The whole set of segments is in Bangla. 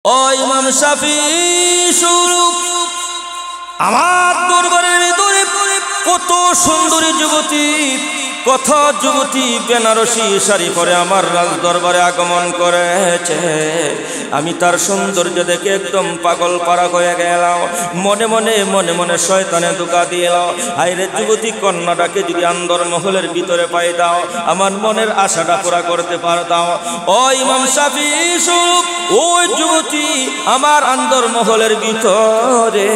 ও ইমাম শাফি শুরু আমার দরবারের ভিতরে কত সুন্দরী যুবতী, কত যুবতী বেনারসি শাড়ি পরে আমার রাজ দরবারে আগমন করেছে। আমি তার সৌন্দর্য দেখে একদম পাগল পারা হয়ে গেলাম। মনে মনে মনে মনে শয়তানে ধোঁকা দিল, আইরে যুবতী কন্যাটাকে যদি আন্দর মহলের ভিতরে পাই দাও, আমার মনের আশাটা পুরা করতে পারতাম। ও ইমাম শাফি শুরু ওই যুবতী আমার আন্দর মহলের ভিতরে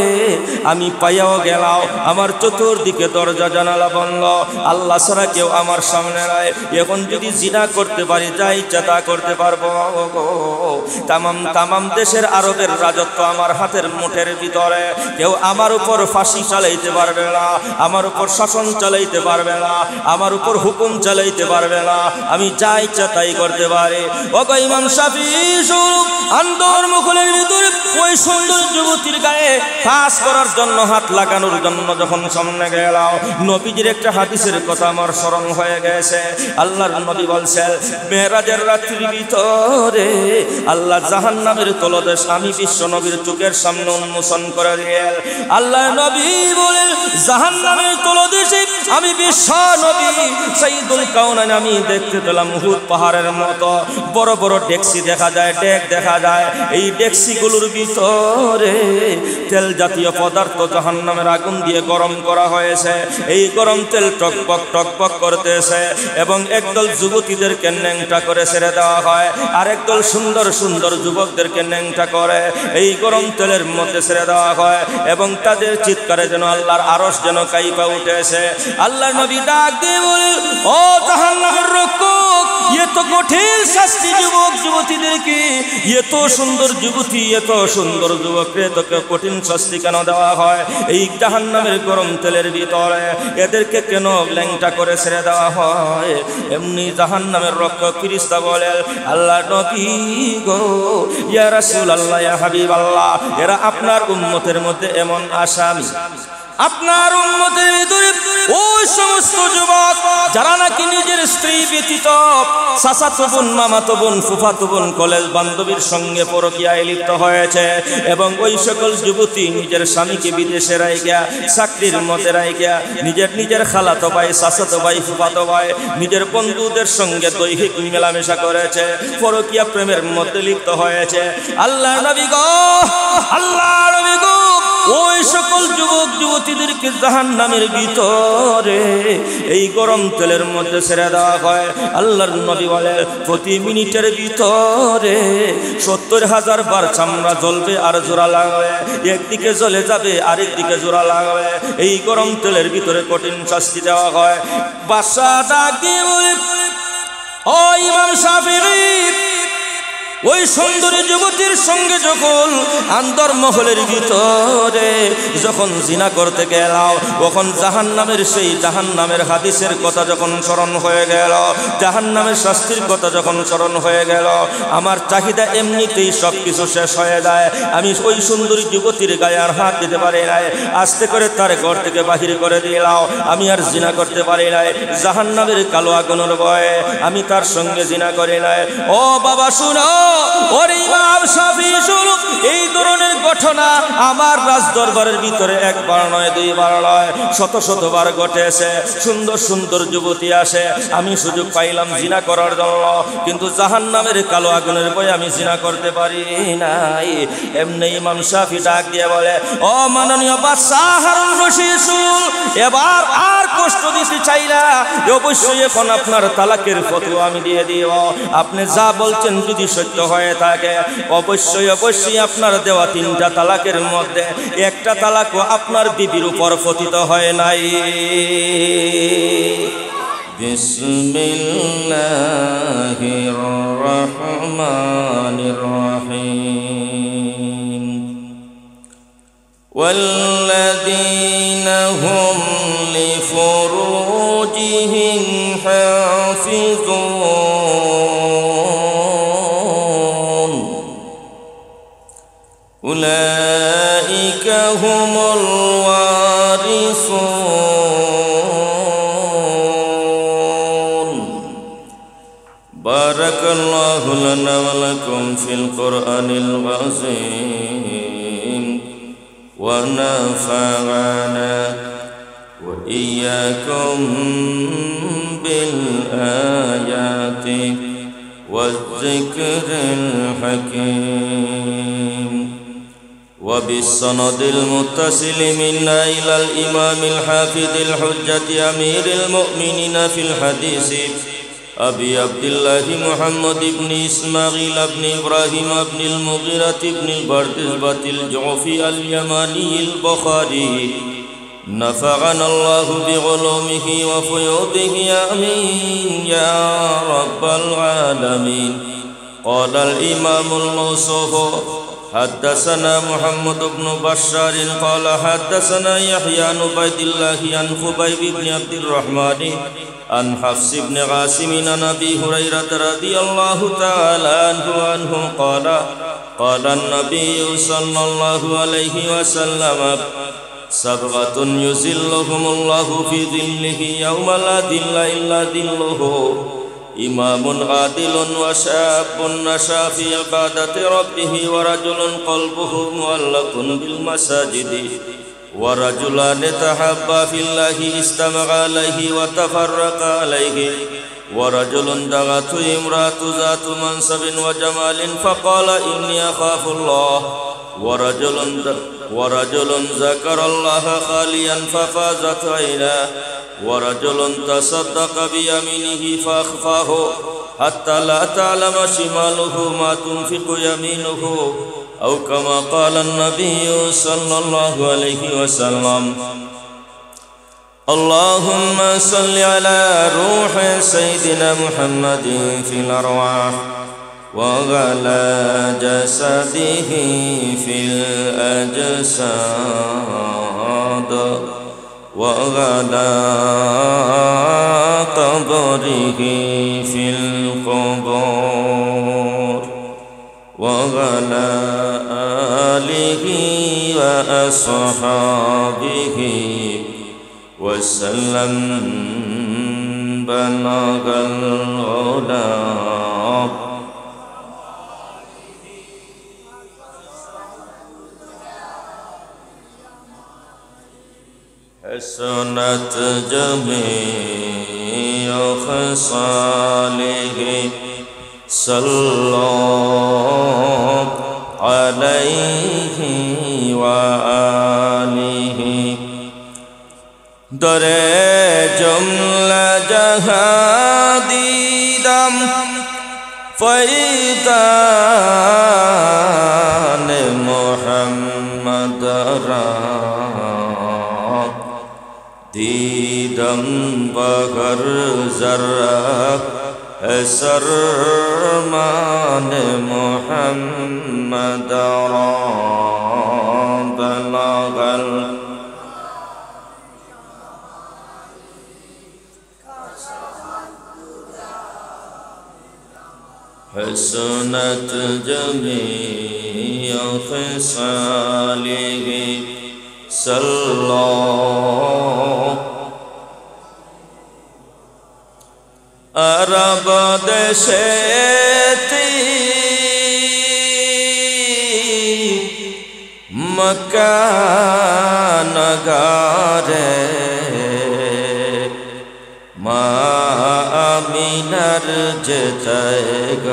আমি পাইয়াও গেলাম। আমার চতুর্দিকে দরজা জানালা বন্ধ, আল্লাহ ছাড়া কেউ আমার সামনে নাই। এখন যদি জিনা করতে পারি, যা ইচ্ছা তা করতে পারবো। তামাম দেশের আরবের রাজত্ব আমার হাতের মুঠের ভিতরে। কেউ আমার উপর ফাঁসি চালাইতে পারবে না, আমার উপর শাসন চালাইতে পারবে না, আমার উপর হুকুম চালাইতে পারবে না। আমি যা ইচ্ছা তাই করতে পারি। ও ইমাম শাফি শুরু আন্দর মুখলের ভিতরে ওই সুন্দর যুবতীর গায়ে কাজ করার জন্য, হাত লাগানোর জন্য যখন সামনে গেলাম, নবীজির একটা হাদিসের কথা আমার স্মরণ হয়ে গেছে। আল্লাহর নবী বলছেন, মেরাজের রাত্রির ভিতরে আল্লাহ জাহান্নামের তলদেশ আমি বিশ্ব নবীর চোখের সামনে উন্মোচন করে দিলেন। আল্লাহর নবী বলেন, জাহান্নামের তলদেশে আমি বিশ্ব নবী সাইয়্যিদুল কাউনাইন আমি দেখতে পেলাম উহুদ পাহাড়ের মতো বড় বড় ডেকসি দেখা যায়, ডেক দেখা যায়। এই ডেকসিগুলোর ভিতরে তেল জাতীয় পদার্থ জাহান্নামের আগুন দিয়ে গরম করা হয়েছে। এই গরম তেল টকবক টকবক করতেছে এবং একদল যুবতীদেরকে ন্যাংটা করে ছেড়ে দেওয়া হয়, আর একদল সুন্দর সুন্দর যুবকদেরকে ন্যাংটা করে এই গরম তেলের মধ্যে ছেড়ে দেওয়া হয় এবং তাদের চিৎকারে যেন আল্লাহর আরশ যেন কাইপা উঠেছে। আল্লাহর নবী ডাক দিয়ে বলেন, ও জাহান্নামের রক্ষক, এত কঠিন শাস্তি যুবক যুবতীদেরকে, এত সুন্দর যুবতী, এত সুন্দর যুবককে তোকে কঠিন শাস্তি কেন দেওয়া হয়? এই জাহান্নামের গরম তেলের ভিতরে এদেরকে কেন ল্যাংটা করে ছেড়ে দেওয়া হয়? এমনি জাহান্নামের রক্ষক ফেরেশতা বলেন, আল্লাহ নবী গো, ইয়া রাসূলুল্লাহ, ইয়া হাবিবাল্লাহ, এরা আপনার উম্মতের মধ্যে এমন আসামি, আপনার উম্মতের ভিতরে ওই সমস্ত যুবক যারা নাকি নিজের স্ত্রী ব্যতীত চাচাতো বোন, মামাতো বোন, ফুফাতো বোন, কলেজ বান্ধবীর সঙ্গে পরকীয়ায় লিপ্ত হয়েছে এবং ওই সকল যুবতী নিজের স্বামীকে বিদেশে রাইগা, চাকরির মধ্যে রাইগা, নিজের খালাতো ভাই, চাচাতো ভাই, ফুফাতো ভাই, নিজের বন্ধুদের সঙ্গে দৈহিক মেলামেশা করেছে, পরকীয়া প্রেমের মধ্যে লিপ্ত হয়েছে। আল্লাহ নবী গো, আল্লাহ নবী গো, ওই সকল যুবক যুবতীদেরকে জাহান্নামের ভিতরে এই গরম তেলের মধ্যে ছেড়ে দেওয়া হয়। আল্লাহর নবী বলে, প্রতি মিনিটের ভিতরে 70,000 বার চামড়া জ্বলবে আর জোড়া লাগবে, একদিকে জ্বলে যাবে আরেকদিকে জোড়া লাগবে। এই গরম তেলের ভিতরে কঠিন শাস্তি দেওয়া হয়। বাদশা ডাক দিয়ে বলে, ও ইমাম শাফিঈ, ওই সুন্দরী যুবতীর সঙ্গে যখন আন্দর মহলের ভিতরে যখন জিনা করতে গেলাম, তখন জাহান্নামের সেই জাহান্নামের হাদিসের কথা যখন স্মরণ হয়ে গেল, জাহান্নামের শাস্তির কথা যখন স্মরণ হয়ে গেল, আমার চাহিদা এমনিতেই সব কিছু শেষ হয়ে যায়। আমি ওই সুন্দরী যুবতীর গায়ে আর হাত দিতে পারি নাই, আস্তে করে তার ঘর থেকে বাহির করে দিলাম। আমি আর জিনা করতে পারি নাই, জাহান্নামের কালো আগুনের ভয়ে আমি তার সঙ্গে জিনা করি নাই। ও বাবা শুনো, ওরে ইমাম শাফি শুরু এই ধরনের ঘটনা আমার রাজ দরবারের ভিতরে একবার নয়, দুইবার নয়, শত শতবার ঘটেছে। সুন্দর সুন্দর যুবতী আসে, আমি সুযোগ পাইলাম জিনা করার জন্য, কিন্তু জাহান্নামের কালো আগুনের ভয়ে আমি জিনা করতে পারি নাই। এমনি ইমাম শাফি ডাক দিয়ে বলে, ও মাননীয় বাদশা হারুন রশিদ, এবার আর কষ্ট দিতে চাই না, অবশ্যই এখন আপনার তালাকের ফতোয়া আমি দিয়ে দিব। আপনি যা বলছেন যদি সত্য হয়ে থাকে, অবশ্যই অবশ্যই আপনার দেওয়া 3টা তালাকের মধ্যে একটা তালাকও আপনার বিবির উপর পতিত হয় নাই। বিসমিল্লাহির রহমানির রহিম। ওয়াল্লাযীনা হুম লিফুরুজিহিম হাফিজুন উলাইকা হুমুল ওয়ারিসুন। بارك الله لنا ولكم في القرآن العظيم ونفعنا وإياكم بالآيات والذكر الحكيم. وبالسند المتصل منا إلى الإمام الحافظ الحجة أمير المؤمنين في الحديث أبي عبد الله محمد بن إسماعيل بن إبراهيم بن المغيرة بن البردزبة الجعفي اليماني البخاري نفعنا الله بعلومه وفيوضه آمين يا رب العالمين. قال الإمام الموصوف حدثنا محمد بن بشار قال حدثنا يحيى عن عبيد الله عن خبيب بن عبد الرحمن عن حفص بن عاصم عن أبي هريرة رضي الله تعالى عنه قال قال النبي صلى الله عليه وسلم سبعة يظلهم الله في ظله يوم لا ظل إلا ظله إمام عادل وشاب نشأ في عبادة ربه ورجل قلبه معلق بالمساجد ورجلان تحابا في الله استمع عليه وتفرق عليه ورجل دعته امرأة ذات منصب وجمال فقال إني أخاف الله ورجل ذكر الله خاليا ففازت عيناه ورجل تصدق بيمينه فأخفاه حتى لا تعلم شماله ما تنفق يمينه أو كما قال النبي صلى الله عليه وسلم. اللهم صل على روح سيدنا محمد في الأرواح وعلى جسده في الأجساد وعلى قبره في القبور وعلى آله وأصحابه وسلم بلغ العلا. حسنت جميع خصاله صلى عليه وآله در جملہ جہاں دیدم فیضان محمد را دیدم بغیر ذرہ سرمان محمد را بلغ حسنت جميع خصاله صلى عرب دشتی مکہ نگارے آمینر جتائیگار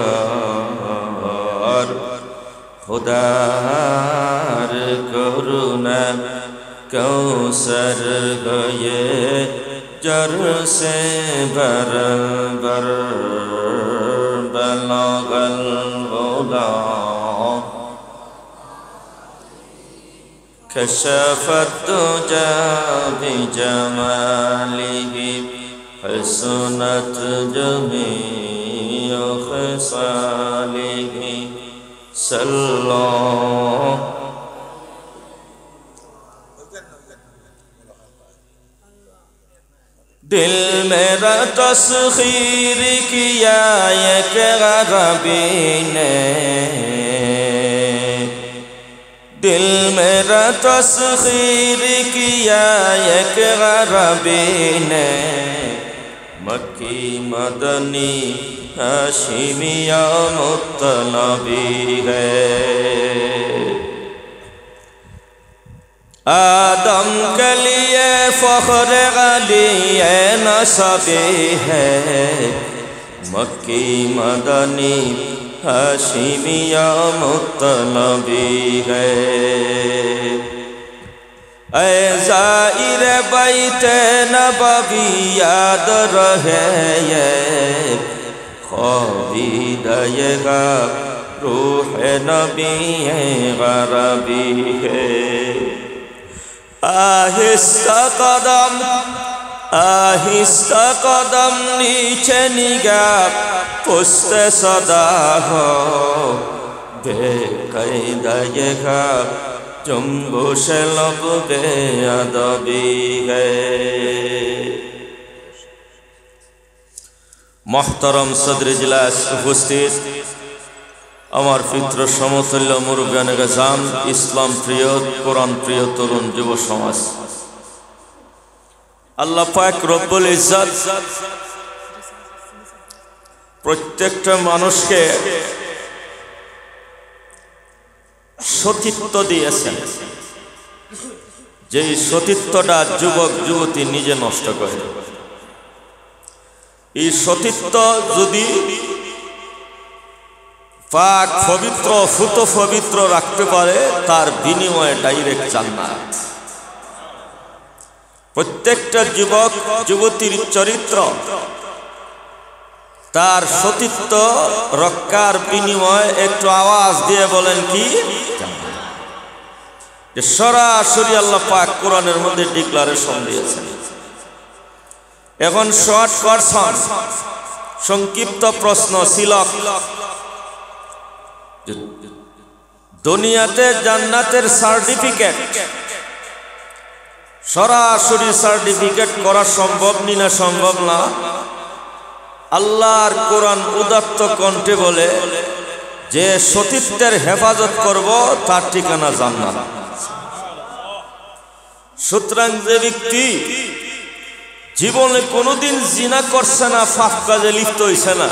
خدار کرونا کوثر گئے جر سے بر بر بلغ العلا کشف الدجى بجماله حسنت جميع خصاله صلى دل میرا تسخیر کیا ایک عربی نے دل میرا تسخیر کیا ایک عربی نے मक्की मदनी हाशिमिया मुत्तनबी है। आदम के लिए फख्र अली नसबी है, मक्की मदनी हाशिमिया मुत्तनबी है। ऐ ज़ाइर बैते नबवी याद रहे ये, ख्वाबी दयेगा रूह नबी गरबी है। आहिस्ता कदम नीचे निगाह पुस्ते सदा हो, बेक़ैदयेगा जुम्बुश लब बेअदबी है। मोहतरम सदर इजलास उपस्थित আমার পিতৃ সমতুল্য মুরব্বিয়ানে গাজাম, ইসলাম প্রিয় কোরআন প্রিয় তরুণ যুব সমাজ, আল্লাহ পাক রব্বুল ইজ্জত প্রত্যেকটা মানুষকে সতীত্ব দিয়েছেন, যেই সতীত্বটা যুবক যুবতী নিজে নষ্ট করে। এই সতীত্ব যদি পাক পবিত্র ফুত পবিত্র রাখতে পারে, তার বিনিময়ে ডাইরেক্ট জান্নাত। প্রত্যেকটা যুবক যুবতীর চরিত্র তার সতীত্ব রক্ষার বিনিময়ে একটু আওয়াজ দিয়ে বলেন কি, যে সরাসরি আল্লাহ পাক কোরআনের মধ্যে ডিক্লারেশন দিয়েছেন। এখন শর্ট পারসন সংক্ষিপ্ত প্রশ্ন ছিল, দুনিয়াতে জান্নাতের সার্টিফিকেট সরাসরি সার্টিফিকেট করা সম্ভব না সম্ভব না? আল্লাহর কোরআন উদাত্ত কণ্ঠে বলে যে সতীত্বের হেফাজত করব তার ঠিকানা জান্নাত। সুতরাং যে ব্যক্তি জীবনে কোনোদিন জিনা করছে না, পাপ কাজে লিপ্ত হইছে না,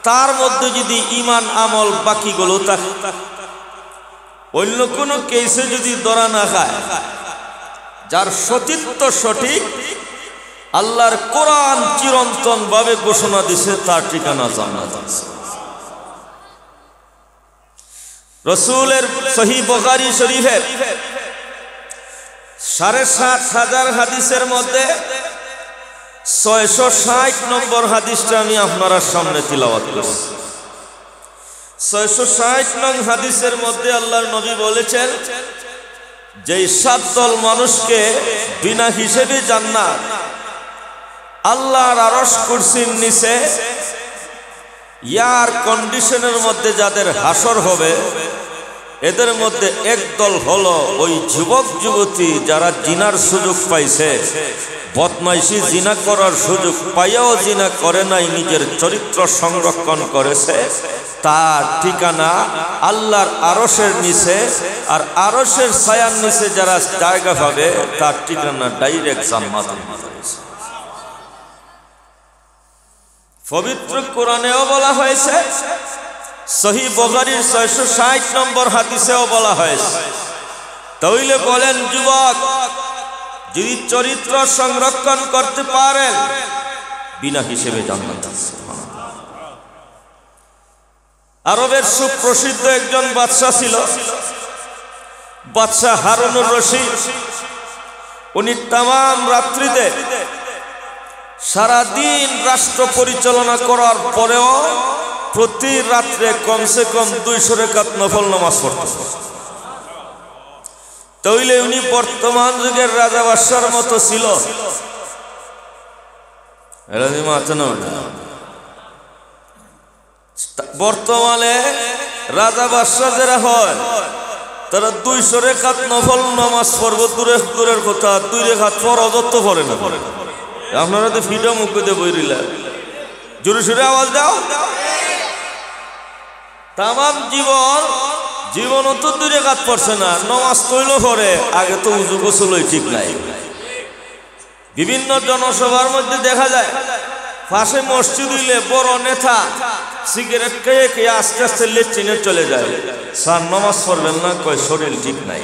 তার মধ্যে যদি ঈমান আমল বাকিগুলো থাকে, অন্য কোনো কেসে যদি ধরা না খায়, যার সতীত্ব সঠিক, আল্লাহর কোরআন চিরন্তন ভাবে ঘোষণা দিছে তার ঠিকানা জান্নাত। রাসূলের সহিহ বুখারী শরীফের ৭,৫০০০ হাদিসের মধ্যে ৬৬০ নম্বর হাদিসটা আমি আপনার সামনে তিলাওয়াত করছি। ৬৬০ নং হাদিসের মধ্যে আল্লাহর নবী বলেছেন, যে ৭ দল মানুষকে বিনা হিসেবে জান্নাত, আল্লাহর আরশ কুরসির নিচে এয়ার কন্ডিশনের মধ্যে যাদের হাসর হবে, এদের মধ্যে এক দল হলো ওই যুবক যুবতী যারা জিনার সুযোগ পাইছে, বদমাইশি জিনা করার সুযোগ পাইয়াও জিনা করে নাই, নিজের চরিত্র সংরক্ষণ করেছে। তার ঠিকানা আল্লাহর আরশের নিচে, আর আরশের ছায়ার নিচে যারা জায়গা পাবে তার ঠিকানা ডাইরেক্ট জান্নাত। পবিত্র কোরআনেও বলা হয়েছে, সহিহ বুখারীর ৬৬০ নম্বর হাদিসেও বলা হয়েছে। তাহলে বলেন যুবক, যদি চরিত্র সংরক্ষণ করতে পারেন, বিনা হিসেবে জান্নাত। আরবের সুপ্রসিদ্ধ একজন বাদশা ছিল, বাদশা হারুনুর রশিদ। উনি তামাম রাত্রিতে সারাদিন রাষ্ট্র পরিচালনা করার পরেও প্রতি রাত্রে কমসে কম ২০০ রাকাত নফল নামাজ পড়তেন। তাইলে উনি বর্তমান যুগের রাজা বাদশার মতো ছিল। বর্তমানে রাজা বাদশা যারা হয় তারা ২০০ রাকাত নফল নামাজ পড়বো দূরের কথা, ২ রাকাত ফরজ তো পড়ে না। আপনারা তো ফিটা মুখ দিয়ে বইরিলা, জোরে সোরে আওয়াজ দাও। তামাম জীবনও তো ২ রাকাত পড়ছে না, নামাজ তৈল পড়ে, আগে তো উজু গোসলই ঠিক নাই। বিভিন্ন জনসভার মধ্যে দেখা যায় পাশে মসজিদ হইলে বড় নেতা সিগারেট খেয়ে খেয়ে আস্তে আস্তে লেট্রিনে চলে যায়। স্যার নামাজ পড়বেন না, কয় শরীর ঠিক নাই।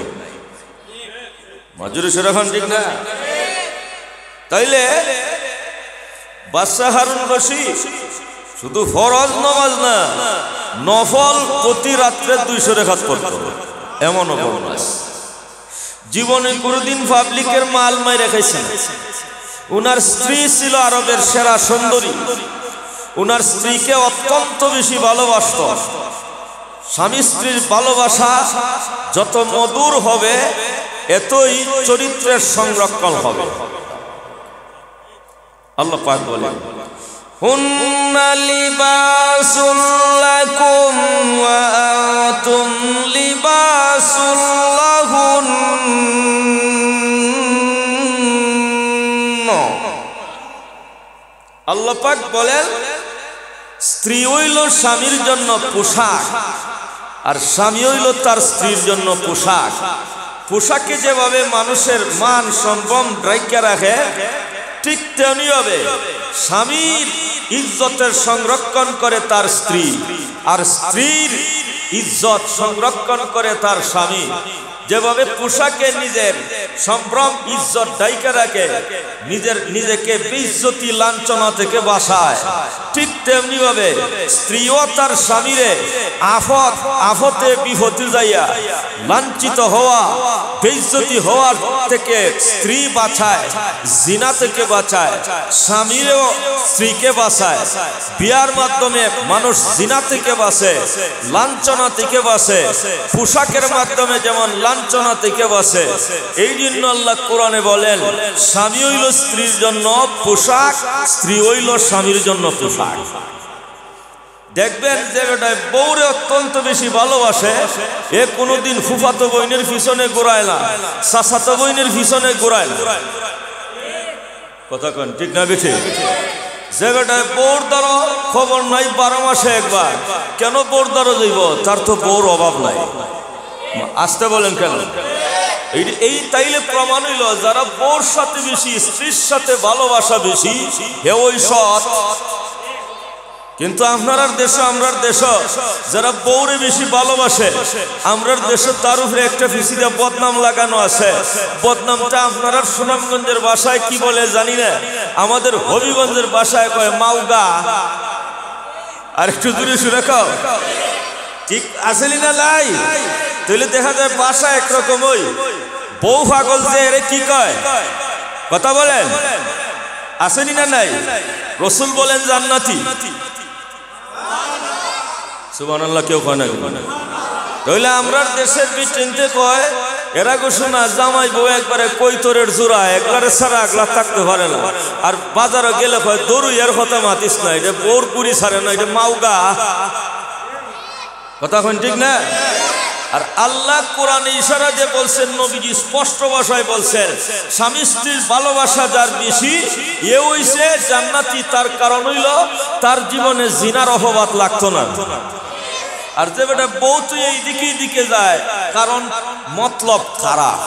মাজুরি সেরকম ঠিক না? তাইলে বাদশাহ হারুন রশিদ শুধু ফরজ নামাজ না, নফল প্রতি রাত্রে 200 রাকাত পড়তো, এমনও বর্ণনা আছে। জীবনে কোনোদিন পাবলিকের মাল মাইরে খাইছেন। উনার স্ত্রী ছিল আরবের সেরা সুন্দরী। উনার স্ত্রীকে অত্যন্ত বেশি ভালোবাসত। স্বামী স্ত্রীর ভালোবাসা যত মধুর হবে, এতই চরিত্রের সংরক্ষণ হবে। আল্লাহ পাক বলেন, হুন্না লিবাসুল লাকুম ওয়া আনতুম লিবাসুল লাহুন। আল্লাহ পাক বলেন, স্ত্রী হইল স্বামীর জন্য পোশাক, আর স্বামী হইল তার স্ত্রীর জন্য পোশাক। পোশাকে যেভাবে মানুষের মান সম্ভ্রম ঢাইকা রাখে, ঠিক তেমনি হবে স্বামীর ইজ্জতের সংরক্ষণ করে তার স্ত্রী, আর স্ত্রীর ইজ্জত সংরক্ষণ করে তার স্বামী। যেভাবে পোশাকে নিজের সম্ভ্রম ইজ্জত ঢাইকা রাখে, নিজেকে বেইজ্জতি লাঞ্ছনা থেকে বাঁচায়, ঠিক তেমনি ভাবে স্ত্রীও তার স্বামীরে আফতে বিপদে যাইয়া লাঞ্ছিত হওয়া, বেইজ্জতি হওয়ার থেকে স্ত্রী বাঁচায়, জিনা থেকে বাঁচায়, স্বামীরেও স্ত্রীকে বাঁচায়। বিয়ার মাধ্যমে মানুষ জিনা থেকে বাঁচে, লাঞ্ছনা থেকে বাঁচে। পোশাকের মাধ্যমে যেমন লাঞ্ছনা থেকে বাঁচে। এই জন্য আল্লাহ কোরআনে বলেন, স্বামী হইল স্ত্রীর জন্য পোশাক, স্ত্রী হইল স্বামীর জন্য পোশাক। দেখবেন যে বেটায় বউরে অত্যন্ত বেশি ভালোবাসে, এ কোনোদিন ফুফাতো বইনের পিছনে ঘোরায় না, চাচাতো বইনের পিছনে ঘোরায় না। কথা কন ঠিক না বেঠে? যে বেটায় বউর দ্বারা খবর নাই 12 মাসে একবার, কেন বউর দ্বারা যাইব? তার তো বউর অভাব নাই। আসতে বলেন কেন? এই তাইলে প্রমাণ হইল, যারা বউর সাথে বেশি, স্ত্রীর সাথে ভালোবাসা বেশি, হে ওই সৎ। কিন্তু আপনার দেশে, আমরার দেশ যারা বউরে বেশি ভালোবাসে, আমরার দেশে তার উপরে একটা ফিসিদা বদনাম লাগানো আছে। বদনামটা আপনার সুনামগঞ্জের ভাষায় কি বলে জানি না, আমাদের হবিগঞ্জের ভাষায় কয় মাউগা। আর একটু দূরে শুনে খাও, ঠিক আসেনি না লাই? তাহলে দেখা যায় ভাষা একরকম। ওই বউ পাগল যে এরে কি কয়, কথা বলেন, আসেনি না নাই? রসুল বলেন জান্নাতি। সুবহানাল্লাহ, কেউ কয় না? তাহলে আমরার দেশের বিচিনতে কয় এরা ঘোষণা জামাই বউ একবারে কৈতরের জোড়া, একবারে ছাড়া আগলা থাকতে পারে না। আর বাজারে গেলে কয় দরু এর কথা মাতিস না, এটা বউর কুড়ি ছাড়ে না, এটা মাউগা। কথা কন ঠিক না? আর আল্লাহ কোরআনে ইশারা দিয়ে বলছেন, নবীজি স্পষ্ট ভাষায় বলছেন, স্বামী স্ত্রীর ভালোবাসা যার বেশি, এ হইছে জান্নাতি। তার কারণ হইল তার জীবনে জিনার অপবাদ লাগতো না। আর যে বেটা বউ তুই এই দিকে যায়, কারণ মতলব খারাপ।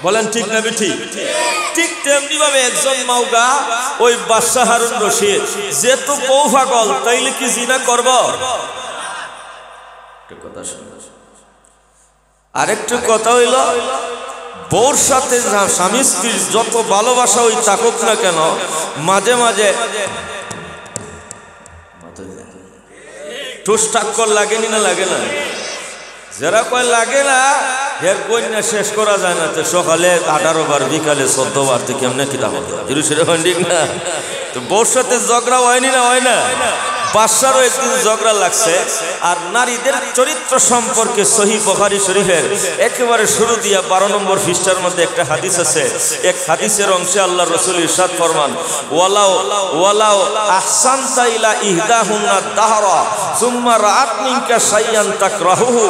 বলেন ঠিক না বেঠি? ঠিক তেমনি ভাবে একজন মাউগা ওই বাদশাহ হারুন রশিদ, যেহেতু বউ পাগল, তাইলে কি জিনা করব? আরেকটু কথা হইল, বউর সাথে স্বামী স্ত্রীর যত ভালোবাসা ওই থাকুক না কেন, মাঝে মাঝে টুসটাক্কর লাগেনি না লাগে না? যারা কয় লাগে না, এর কন্যা শেষ করা যায় না। সকালে 18 বার, বিকালে 14 বার, তো কেমনে কিতাব ঠিক না? তো বউর সাথে ঝগড়া হয়নি না? হয় না? বাদশারও একদিন ঝগড়া লাগছে। আর নারীদের চরিত্র সম্পর্কে সহিহ বুখারী শরীফের একেবারে শুরু দিয়া 12 নম্বর পৃষ্ঠার মধ্যে একটা হাদিস আছে। এক হাদিসের অংশে আল্লাহ রাসূল ইরশাদ ফরমান, ওয়ালাও আহসানতা ইলা ইহদাহুন্না দাহরা সুম্মা রাআত মিনকা শাইয়ান তাকরাহুহু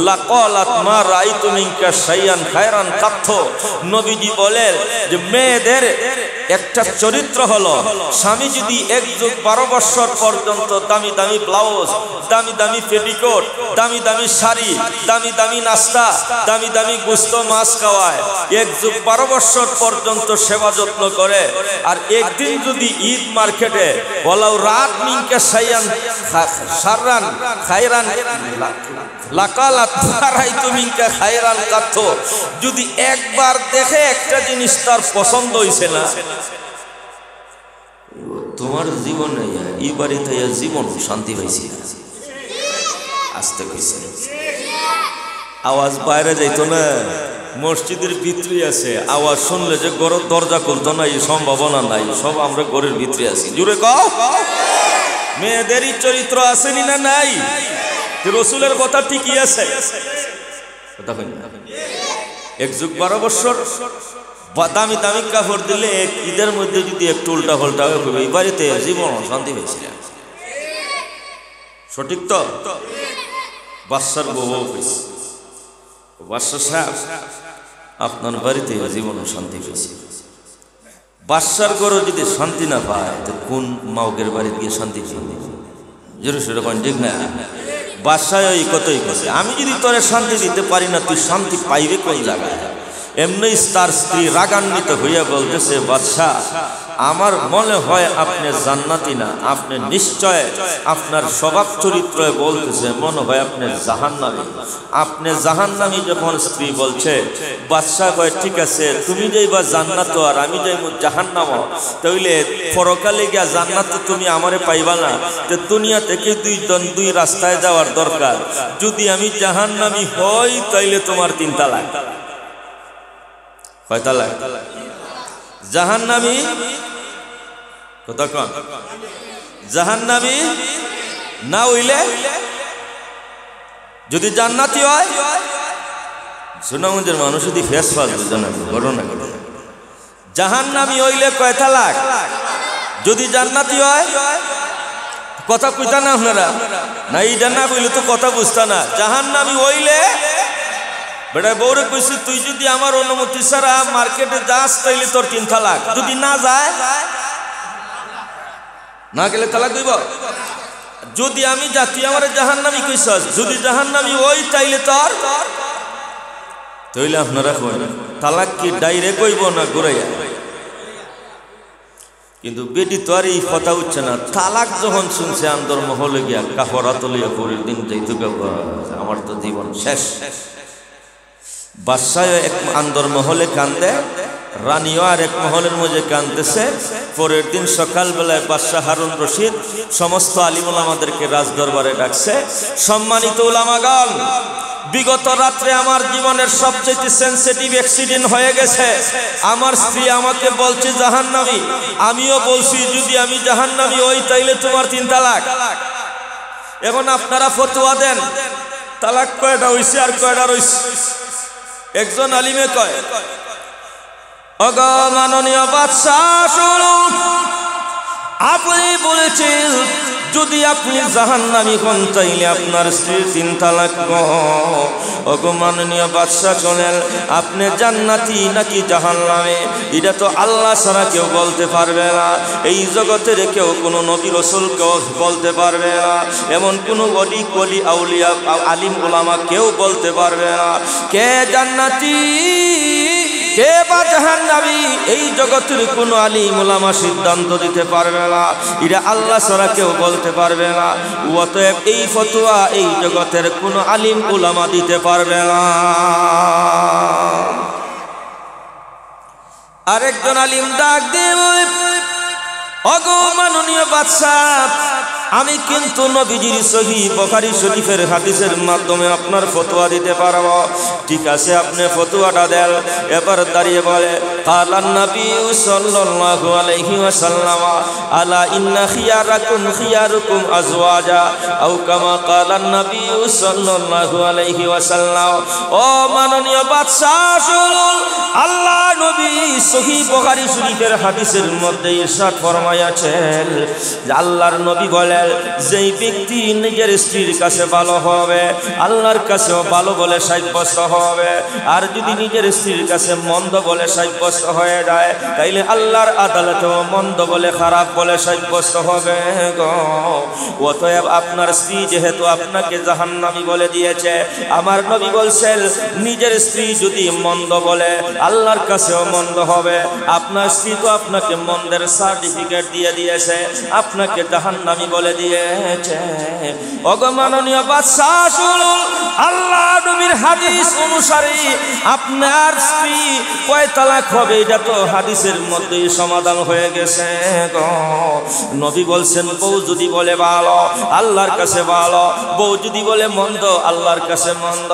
লাকালাত মা রাআইতু মিনকা শাইআন খায়রান কাত্ত। নবীজি বলেন যে মেয়েদের একটা চরিত্র হলো, স্বামী যদি 1 যুগ 12 বছর পর্যন্ত দামি দামি ব্লাউজ, দামি দামি পেটিকোট, দামি দামি শাড়ি, দামি দামি নাস্তা, দামি দামি গোশত মাছ খাওয়ায়, 1 যুগ 12 বছর পর্যন্ত সেবা যত্ন করে, আর একদিন যদি ঈদ মার্কেটে বলাও রাত মিনকা শাইআন শাররান খায়রান লাকালাত রাআইতু মিনকা খায়রান কাত্ত, যদি একবার দেখে একটা জিনিস তার পছন্দ হইছে না, তোমার জীবনে এই বাড়িতে জীবন শান্তি পাইছি না। আসতে কইছে আওয়াজ বাইরে যাইতো না, মসজিদের ভিতরে আছে, আওয়াজ শুনলে যে ঘরের দরজা খুলতো না এই সম্ভাবনা নাই, সব আমরা ঘরের ভিতরে আছি। জুড়ে কও, মেয়েদেরই চরিত্র আসেনি না নাই? রসুলের কথা ঠিকই আছে, কথা কই না? 1 যুগ 12 বছর দামি দামি কাপড় দিলে ঈদের মধ্যে যদি একটু উল্টা পাল্টা হয়ে এই বাড়িতে জীবন শান্তি পেয়েছিল। সঠিক তো? বাদশার বউ পেয়েছে, বাদশা সাহেব আপনার বাড়িতে জীবন শান্তি পেয়েছে। বাদশার ঘরে যদি শান্তি না পায় তো কোন মাউকের বাড়িতে গিয়ে শান্তি পাবে? জোরে সোরে কোন ঠিক না? বাদশায় ওই কতই করছে, আমি যদি তোরে শান্তি দিতে পারি না তুই শান্তি পাইবে কোন জায়গায়? এমনি তার স্ত্রী রাগান্বিত হইয়া বলতেছে, বাদশা আমার মনে হয় আপনি জান্নাতি না, আপনি নিশ্চয় আপনার স্বভাব চরিত্র বলতেছে মনে হয় আপনি জাহান্নামী, আপনি জাহান্নামী। যখন স্ত্রী বলছে, বাদশা কয় ঠিক আছে, তুমি যাইবা জান্নাত আর আমি যাইব জাহান্নাম, তাইলে পরকালে গিয়া জান্নাত তুমি আমারে পাইবা না, তো দুনিয়া থেকে দুই রাস্তায় যাওয়ার দরকার। যদি আমি জাহান্নামী হই তাইলে তোমার 3 তালাক। কয় তালাক? জাহান্নামী কথা কন, জাহান্নামী না হইলে যদি জান্নাতি হয়, সুনামগঞ্জের মানুষ যদি ফেস ফাস জানা ঘটনা ঘটনা, জাহান্নামী হইলে কয় তালাক? যদি জান্নাতি হয়, কথা কইতা না আপনারা? না এইটা না কইলে তো কথা বুঝতা না। জাহান্নামী হইলে বেটা বউরে কইছি, তুই যদি আমার অনুমতি ছাড়া মার্কেটে যাস তাইলে তোর 3 তালাক, যদি না যায় না গেলে তালাক দিব। যদি আমি জাতি আমার জাহান্নামী কইছস, যদি জাহান্নামী ওই তাইলে তোর, তাইলে আপনারা কই তালাক কি ডাইরেক্ট কইব না ঘুরাইয়া? কিন্তু বেটি তো আর এই কথা উঠছে না। তালাক যখন শুনছে আন্দর মহলে গিয়া কাপড় তুলিয়া পরের দিন যাইতো, আমার তো জীবন শেষ। বাদশাহ এক আন্দর মহলে কান্দে, রানীও আর এক মহলের মধ্যে কান্দতেছে। পরের দিন সকালবেলায় বাদশাহ হারুন রশিদ সমস্ত আলিম ওলামাদেরকে রাজদরবারে ডাকছে। সম্মানিত ওলামাগণ, বিগত রাত্রে আমার জীবনের সবচেয়ে সেনসিটিভ অ্যাক্সিডেন্ট হয়ে গেছে। আমার স্ত্রী আমাকে বলছে জাহান্নামী, আমিও বলছি যদি আমি জাহান্নামী হই তাইলে তোমার 3 তালাক। এখন আপনারা ফতোয়া দেন, তালাক কয়টা হইছে আর কয়টা রইছে? একজন আলিমে কয়, অগ মাননীয় বাদশাহ শুনুন, আপনি বলেছেন যদি আপনি জাহান্নামী হন তাইলে আপনার স্ত্রীর 3 তালাক। অগ মাননীয় বাদশাহ শোনেন, আপনি জান্নাতি নাকি জাহান্নামী এটা তো আল্লাহ ছাড়া কেউ বলতে পারবে না। এই জগতের কেউ কোনো নবী রাসূল কেউ বলতে পারবে না, এমন কোনো ওলি আউলিয়া আলিম ওলামা কেউ বলতে পারবে না। কে জান্নাতি কে বা জাহান্নামী এই জগতের কোনো আলিম ওলামা সিদ্ধান্ত দিতে পারবে না, এটা আল্লাহ ছাড়া কেউ বলতে পারবে না। অতএব এই ফতোয়া এই জগতের কোনো আলিম ওলামা দিতে পারবে না। আরেকজন আলিম ডাক দিয়ে বলে, ওগো মাননীয় বাদশাহ, আমি কিন্তু নবীজির সহিহ বুখারী শরীফের হাদিসের মাধ্যমে আপনার ফতোয়া দিতে পারব। ঠিক আছে, আপনি ফতোয়াটা দেন। এবার দাঁড়িয়ে বলে, কালান নবী সাল্লাল্লাহু আলাইহি ওয়াসাল্লাম, আলা ইন্না খিয়ারাকুম খিয়ারুকুম আজওয়াজা, আও কামা কালান নবী সাল্লাল্লাহু আলাইহি ওয়াসাল্লাম। ও মাননীয় বাদশাহ শুনুন, আল্লাহ নবী সহিহ বুখারী শরীফের হাদিসের মধ্যে ইরশাদ ফরমায়াছেন যে আল্লাহর নবী বলেন, বলেন যেই ব্যক্তি নিজের স্ত্রীর কাছে ভালো হবে আল্লাহর কাছেও ভালো বলে সাব্যস্ত হবে, আর যদি নিজের স্ত্রীর কাছে মন্দ বলে সাব্যস্ত হয়ে যায় তাইলে আল্লাহর আদালতেও মন্দ বলে খারাপ বলে সাব্যস্ত হবে গো। অতএব আপনার স্ত্রী যেহেতু আপনাকে জাহান্নামী বলে দিয়েছে, আমার নবী বলছেন নিজের স্ত্রী যদি মন্দ বলে আল্লাহর কাছেও মন্দ হবে। আপনার স্ত্রী তো আপনাকে মন্দের সার্টিফিকেট দিয়ে দিয়েছে, আপনাকে জাহান্নামী বলে দিয়েছে। অগমাননীয় বাদশাহ শুনুন, আল্লাহ নবীর হাদিস অনুসারে আপনার স্ত্রী কয় তালাক হবে এটা তো হাদিসের মধ্যেই সমাধান হয়ে গেছে গো। নবী বলছেন বউ যদি বলে ভালো আল্লাহর কাছে ভালো, বউ যদি বলে মন্দ আল্লাহর কাছে মন্দ।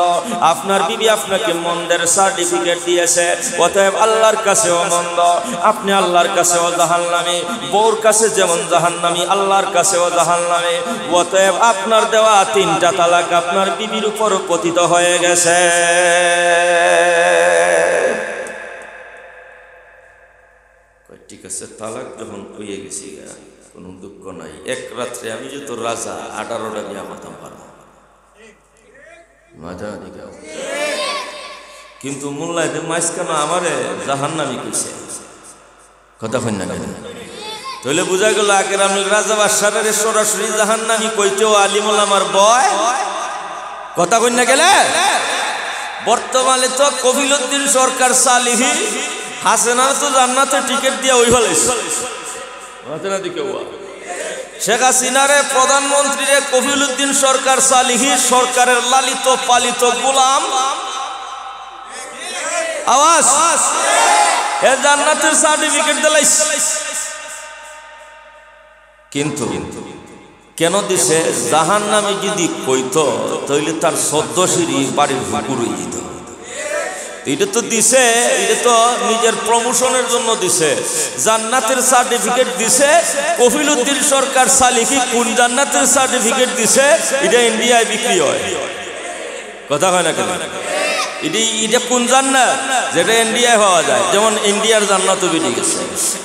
আপনার বিবি আপনাকে মন্দের সার্টিফিকেট দিয়েছে, অতএব আল্লাহর কাছেও মন্দ, আপনি আল্লাহর কাছেও জাহান্নামী। বউর কাছে যেমন জাহান্নামী আল্লাহর কাছেও জাহান্নামী। অতএব আপনার দেওয়া 3টা তালাক আপনার বিবির উপর পতিত হয়ে গেছে। ঠিক আছে, তালাক যখন হয়ে গেছি কোনো দুঃখ নাই। এক রাত্রে আমি যে তোর রাজা 18টা বিয়া করতাম পারবো, কিন্তু মোল্লাইতে মাঝখানে আমারে জাহান্নামী কইছে, কথা কই না কেন? তাহলে বোঝা গেল আগের আমি রাজা বাদশাহের সরাসরি জাহান্নামী কইতেও আলিমুল আমার বয়, কথা কই না গেলে। বর্তমানে তো কফিলউদ্দিন সরকার সালিহি হাসিনার তো জান্নাতে টিকিট দিয়ে ওই ফেলেছে, শেখ হাসিনারে প্রধানমন্ত্রী কফিলউদ্দিন সরকার সালিহি সরকারের লালিত পালিত গোলাম আওয়াজ এ জান্নাতের সার্টিফিকেট দিলাইছে। কিন্তু কেন দিছে? জাহান্নামে যদি কইতো তাইলে তার সদ্যশিরি বাড়ির পুকুর যেত। এটা তো দিছে, এটা তো নিজের প্রমোশনের জন্য দিছে। জান্নাতের সার্টিফিকেট দিছে কফিলউদ্দিন সরকার সালিহি, কোন জান্নাতের সার্টিফিকেট দিছে এটা ইন্ডিয়ায় বিক্রি হয়, কথা হয় না কেন? এটা কোন জান্নাত যেটা ইন্ডিয়ায় পাওয়া যায়, যেমন ইন্ডিয়ার জান্নাতও বেরিয়ে গেছে।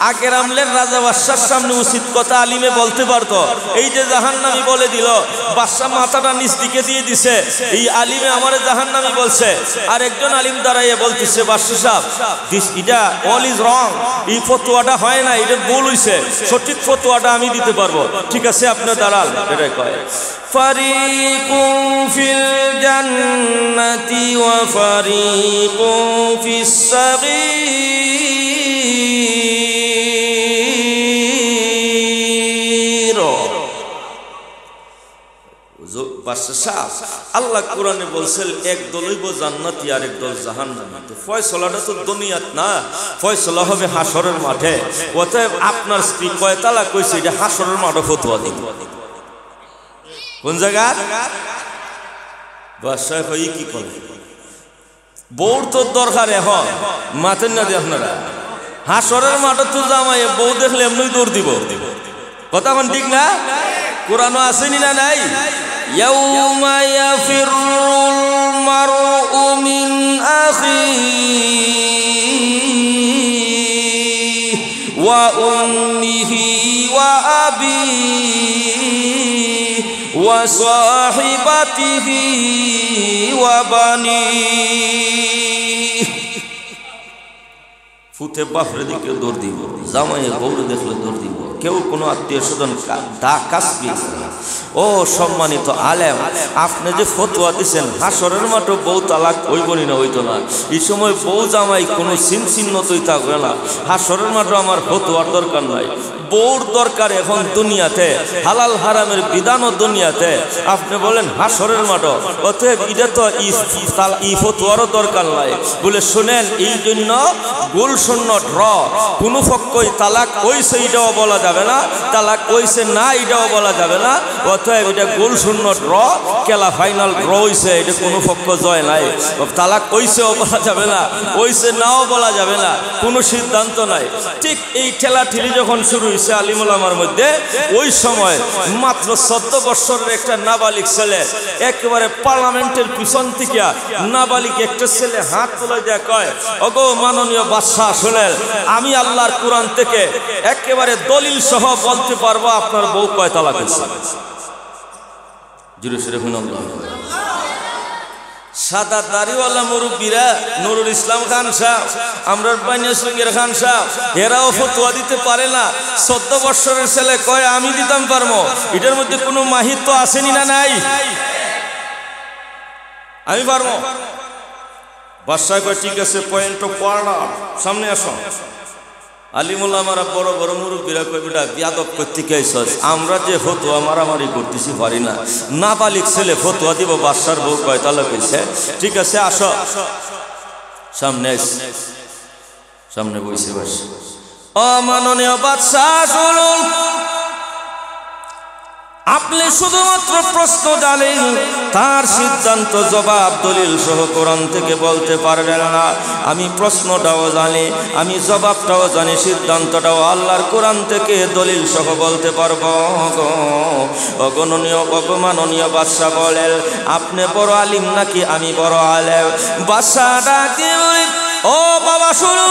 আগের আমলের রাজা বাদশার সামনে উচিত কথা আলিমে বলতে পারতো, এই যে জাহান্নামী বলে দিল, বাদশা মাথাটা নিচ দিকে দিয়ে দিছে, এই আলিমে আমারে জাহান্নামী বলছে। আর একজন আলিম দাঁড়াইয়ে বলতেছে বাদশা সাহেব এটা অল ইজ রং, এই ফতোয়াটা হয় না, এটা ভুল হইছে, সঠিক ফতোয়াটা আমি দিতে পারবো। ঠিক আছে আপনি দাঁড়ান, এটাই কয় ফারিকুম ফিল জান্নাতি ওয়া ফারিকুম ফিস সাগীর। আল্লাহ কোরআনে বলছেন একদল হইব জান্নাতি আর একদল জাহান্নামী। তো ফয়সালাটা তো দুনিয়াত না, ফয়সালা হবে হাসরের মাঠে। অতএব আপনার স্ত্রী কয় তালাক কইছে এটা হাসরের মাঠে ফতোয়া দিবে। কোন জায়গা? বাদশাহ কই কি করে বউর তো দরকার এখন মাথেন না দিয়ে আপনারা হাসরের মাঠে তো জামাই বউ দেখলে এমনি দৌড় দিব, কথা কোন ঠিক না? কোরআনও আসেনি না নাই? ইয়াউমা ইয়াফিরুল মারউ মিন আখিহি ওয়া উম্মিহি ওয়া আবিহি ওয়া সাহিবাতিহি ওয়া বানিহি। ফুতে বাপরে দিকে দৌড় দিব, জামাইয়ে বউরে দেখলে দৌড় দিব। কেউ কোনো আত্মীয় স্বজন কাসবি। ও সম্মানিত আলেম, আপনি যে ফতোয়া দিচ্ছেন হাসরের মাঠে বউ তালাক হইবনি না হইতো না, এই সময় বউ জামাই কোনো চিহ্নতই থাকবে না। হাসরের মাঠে আমার ফতোয়ার দরকার নাই, বউর দরকার এখন দুনিয়াতে, হালাল হারামের বিধানও দুনিয়াতে। আপনি বলেন হাসরের মাঠে, অতএব এটা তো ই ফতোয়ারও দরকার নাই বলে শুনেন। এই জন্য গোল শূন্য ড্র, কোনো পক্ষই তালাক হইছে এটাও বলা যাবে না, তালাক হইছে না এটাও বলা যাবে না। অতএব এটা গোল শূন্য ড্র, খেলা ফাইনাল ড্র হইছে, এটা কোনো পক্ষ জয় নাই। তালাক হইছেও বলা যাবে না, হইছে নাও বলা যাবে না, কোনো সিদ্ধান্ত নাই। ঠিক এই ঠেলা ঠেলি যখন শুরু হয়েছে আলিমুল আমার মধ্যে, ওই সময় মাত্র 14 বছরের একটা নাবালিক ছেলে একেবারে পার্লামেন্টের পিছন থেকে নাবালিক একটা ছেলে হাত তুলে দেয়া কয়, ওগো মাননীয় বাদশাহ শুনেন, আমি আল্লাহর কোরআন থেকে একেবারে দলিল সহ বলতে পারবো আপনার বউ কয় তালাক হয়েছে। জুড়ে সুরে হুনাল্লাহ। সাদা দাড়িওয়ালা মুরব্বীরা নুরুল ইসলাম খান সাহেব, আমরা বানিয়াসুঙ্গের খান সাহেব, এরাও ফতোয়া দিতে পারে না। 14 বছরের ছেলে কয় আমি দিতাম পারবো, এটার মধ্যে কোনো মাহিত্য আসেনি না নাই? আমি পারবো। বাদশাহ কয় ঠিক আছে, পয়েন্ট পড়া, সামনে আসো। আলিমুল্লাহ আমারা বড় বড় মুরব্বীরা কই বেটা বিয়াদব করতে গেছস, আমরা যে ফতোয়া মারামারি করতেছি পারি না, নাবালিক ছেলে ফতোয়া দিব বাদশার বউ কয় তালাক হইছে। ঠিক আছে আসো, সামনে সামনে বসে বসে। ও মাননীয় বাদশাহ শুনুন, আপনি শুধুমাত্র প্রশ্ন জানেন, তার সিদ্ধান্ত জবাব দলিল সহ কোরআন থেকে বলতে পারবেন না। আমি প্রশ্নটাও জানি, আমি জবাবটাও জানি, সিদ্ধান্তটাও আল্লাহর কোরআন থেকে দলিল সহ বলতে পারবো। অগণনীয় অপমাননীয় বাদশাহ বলেন, আপনি বড় আলিম নাকি আমি বড় আলেম? বাদশাহ ডাকে, ও বাবা শুনো,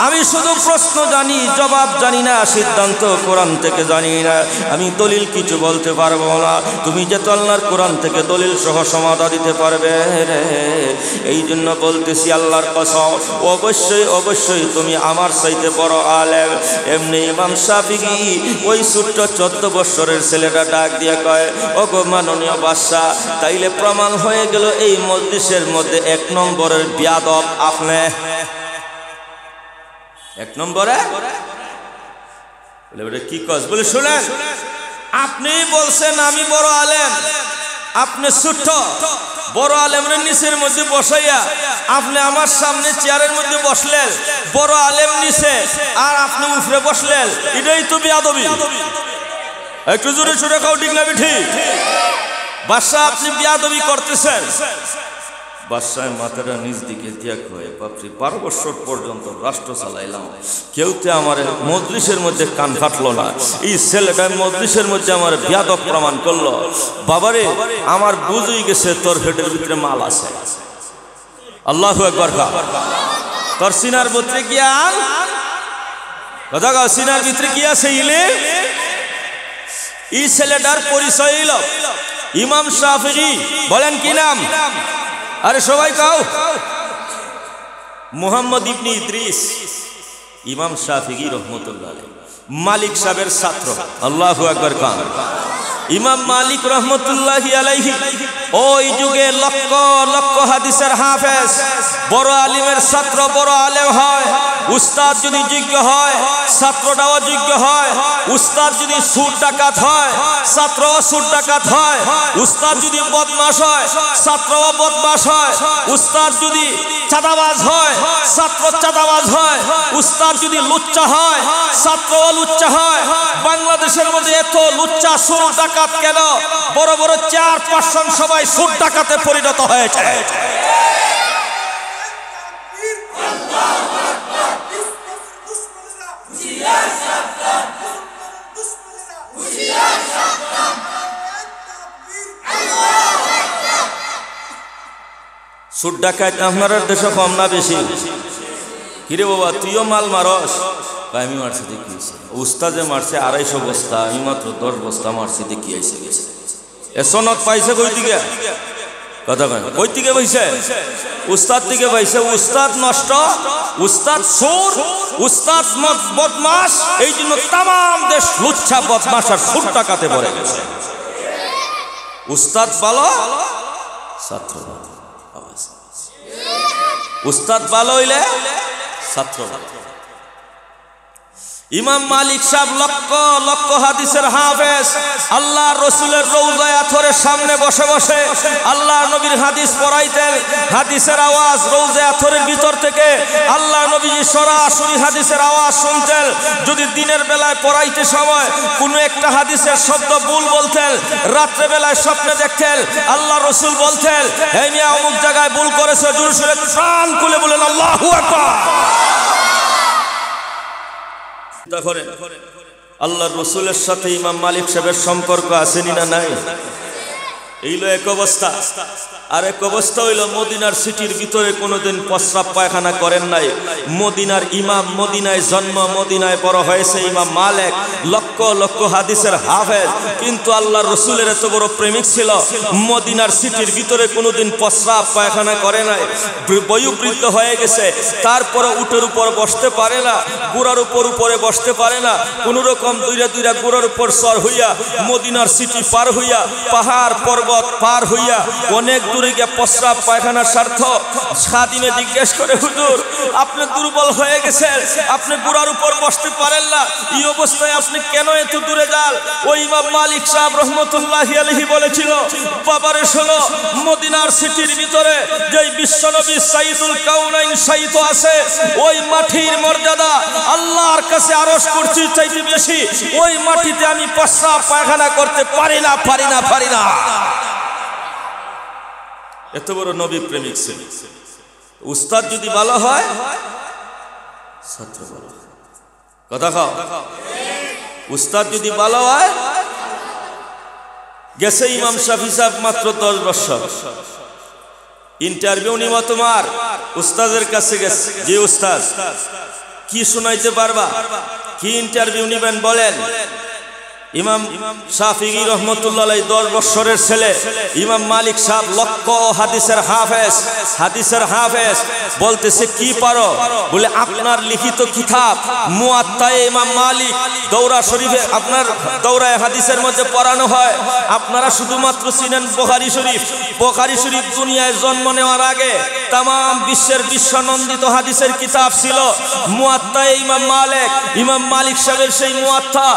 আমি শুধু প্রশ্ন জানি, জবাব জানি না, সিদ্ধান্ত কোরআন থেকে জানি না, আমি দলিল কিছু বলতে পারবো না। তুমি যে আল্লাহর কোরআন থেকে দলিল সহ সমাধান দিতে পারবে রে, এই জন্য বলতেছি আল্লাহর কসম, অবশ্যই অবশ্যই তুমি আমার চাইতে বড় আলেম। এমনি ইমাম শাফিঈ ওই ছোট্ট 14 বছরের ছেলেটা ডাক দিয়ে কয়, ওগো মাননীয় বাদশাহ, তাইলে প্রমাণ হয়ে গেল এই মজলিসের মধ্যে 1 নম্বরের বিয়াদব আপনি। 1 নম্বরে বলে কি কস? বলে শুনেন, আপনি বলছেন আমি বড় আলেম, আপনি ছোট্ট বড় আলেমের নিচের মধ্যে বসাইয়া আপনি আমার সামনে চেয়ারের মধ্যে বসলেন, বড় আলেম নিচে আর আপনি উপরে বসলেন, এটাই তো বিয়াদবি। একটু জোরে সুরে খাও, ঠিক না ঠিক? বাদশাহ আপনি বিয়াদবি করতেছেন। বাদশাহ মাথাটা নিজ দিকে দিয়া কয়, বাপরে 12 বছর পর্যন্ত রাষ্ট্র চালাইলাম, কেউতে আমার মজলিসের মধ্যে কান ফাটলো না, এই ছেলেটা মজলিসের মধ্যে আমার বিয়াদব প্রমাণ করলো। বাবারে আমার বুঝই গেছে তোর পেটের ভিতরে মাল আছে। আল্লাহু আকবার। তোর সিনার ভিতরে কি আল কথা কও, সিনার ভিতরে কি আছে ইলে? এই ছেলেটার পরিচয় হইল ইমাম শাফিঈ। বলেন কি নাম? আরে সবাই কাও, মুহাম্মদ ইবনে ইদ্রিস। ইমাম শাফিঈ রহমতুল্লাহ আলাইহি মালিক সাহেবের ছাত্র। আল্লাহু আকবার খান। ইমাম মালিক রহমতুল্লাহি আলাইহি ওই যুগে লক্ষ লক্ষ হাদিসের হাফেজ, বড় আলিমের ছাত্র বড় আলেম হয়। উস্তাদ যদি যোগ্য হয়, ছাত্রটাও যোগ্য হয়। উস্তাদ যদি সুদ ডাকাত হয়, ছাত্রও সুদ ডাকাত হয়। উস্তাদ যদি বদমাশ হয়, ছাত্রও বদমাশ হয়। উস্তাদ যদি চাঁদাবাজ হয়, ছাত্র চাঁদাবাজ হয়। উস্তাদ যদি লুচ্চা হয়, ছাত্রও লুচ্চা হয়। বাংলাদেশের মধ্যে এত লুচ্চা সুদ ডাকাত কেন? বড় বড় 4-5 সবাই সুদ ডাকাতে পরিণত হয়েছে। সুদ ডাকাত আপনার দেশে কম না বেশি? কিরে বাবা তুইও মাল মারস? আমি মারছি দেখিয়েছি। উস্তাদে মারছে 250 বস্তা, আমি মাত্র 10 বস্তা মারছি দেখিয়েছে গেছে। এ সনদ পাইছে কই দিকে? কথা কয় কই থেকে পাইছে? উস্তাদ থেকে পাইছে। উস্তাদ নষ্ট, উস্তাদ সুর, উস্তাদ বদমাশ। এই জন্য তাম দেশ লুচ্ছা বদমাশ আর সুদ ডাকাতে পড়ে গেছে। উস্তাদ ভালো, ছাত্র ভালো। উস্তাদ ভালো হইলে ছাত্র ভালো। ইমাম মালিক সাহেব লক্ষ লক্ষ হাদিসের হাফেজ, আল্লাহ রসুলের রওজায়ে আথরের সামনে বসে বসে আল্লাহ নবীর হাদিস পড়াইতেন। হাদিসের আওয়াজ রওজায়ে আথরের ভিতর থেকে আল্লাহ নবীজি সরাসরি হাদিসের আওয়াজ শুনতেন। যদি দিনের বেলায় পড়াইতে সময় কোনো একটা হাদিসের শব্দ ভুল বলতেন, রাত্রে বেলায় স্বপ্নে দেখতেন, আল্লাহ রসুল বলতেন, এই মিয়া অমুক জায়গায় ভুল করেছে, জোরে সোরে প্রাণ খুলে বলেন আল্লাহু আকবার। আল্লাহর রাসূলের সাথে ইমাম মালিক সাহেবের সম্পর্ক আসেনি না নাই? এইলো এক অবস্থা। আর এক অবস্থা হইল মদিনার সিটির ভিতরে কোনোদিন প্রস্রাব পায়খানা করেন নাই। মদিনার ইমাম, মদিনায় জন্ম, মদিনায় বড় হয়েছে ইমাম মালিক, লক্ষ লক্ষ হাদিসের হাফেজ, কিন্তু আল্লাহর রাসূলের এত বড় প্রেমিক ছিল, মদিনার সিটির ভিতরে কোনোদিন প্রস্রাব পায়খানা করে নাই। বয়োবৃদ্ধ হয়ে গেছে, তারপরে উটের উপর বসতে পারে না, গোড়ার উপরে বসতে পারে না, কোন রকম দুইরা গোড়ার উপর সর হইয়া মদিনার সিটি পার হইয়া পাহাড় পর্বত পার হইয়া অনেক দূরে গিয়ে প্রস্রাব পায়খানার স্বার্থ খাদিমে জিজ্ঞেস করে, হুজুর আপনি দুর্বল হয়ে গেছেন, আপনি গোড়ার উপর বসতে পারেন না, এই অবস্থায় আপনি কেন এত দূরে যান? ওই ইমাম মালিক সাহেব রহমতুল্লাহি আলাইহি বলেছিল, বাবারে শোনো, মদিনার সিটির ভিতরে যেই বিশ্বনবী সাইয়্যিদুল কাউনাইন শায়িত আছে, ওই মাটির মর্যাদা আল্লাহর কাছে আরশ কুরসির চাইতে বেশি। ওই মাটিতে আমি প্রস্রাব পায়খানা করতে পারি না। এত বড় নবী প্রেমিক ছিল। উস্তাদ যদি ভালো হয়, ছাত্র ভালো। কথা খাও। উস্তাদ যদি ভালো হয়, গেছে ইমাম শাফি সাহেব মাত্র 10 বছর, ইন্টারভিউ নিব তোমার, উস্তাদের কাছে গেছে, যে উস্তাদ কি শোনাইতে পারবা, কি ইন্টারভিউ নিবেন বলেন। ইমাম শাফি রহমতুল্লাহ আলাইহি 10 বছরের ছেলে, ইমাম মালিক সাহেব লক্ষ হাদিসের হাফেজ, বলতেছে কি পারো? বলে আপনার লিখিত কিতাব মুয়াত্তায়ে ইমাম মালিক দৌরা শরীফে, আপনার দৌরায়ে হাদিসের মধ্যে পড়ানো হয়, আপনারা শুধুমাত্র চিনেন বুখারী শরীফ দুনিয়ায় জন্ম নেওয়ার আগে তাম বিশ্বের বিশ্বনন্দিত হাদিসের কিতাব ছিল মুয়াত্তায়ে ইমাম মালিক সাহেবের সেই মুয়াত্তা।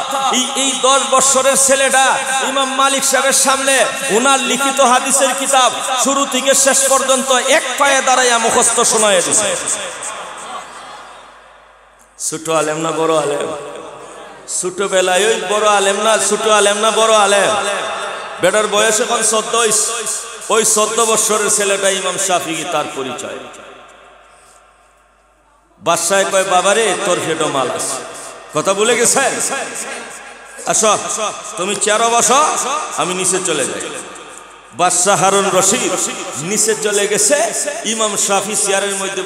এই 10 বছরের ছেলেটা ইমাম মালিক সাহেবের সামনে ওনার লিখিত হাদিসের কিতাব শুরু থেকে শেষ পর্যন্ত এক পায়ে দাঁড়াইয়া মুখস্থ শোনায় দিছে। ছোট আলেম না বড় আলেম? ছোটবেলায় ওই বড় আলেম না, ছোট আলেম না বড় আলেম? বেটার বয়স এখন 14, ওই 14 বছরের ছেলেটা ইমাম শাফি, তার পরিচয়। বাদশাহ কয়, বাবারে তোর ফেটো মাল আছে। কথা বলে গেছেন, আসো তুমি চেয়ারে বসো, আমি নিচে চলে যাই। বাদশাহ হারুন রশিদ নিচে চলে গেছে, ইমাম শাফি চেয়ারের মধ্যে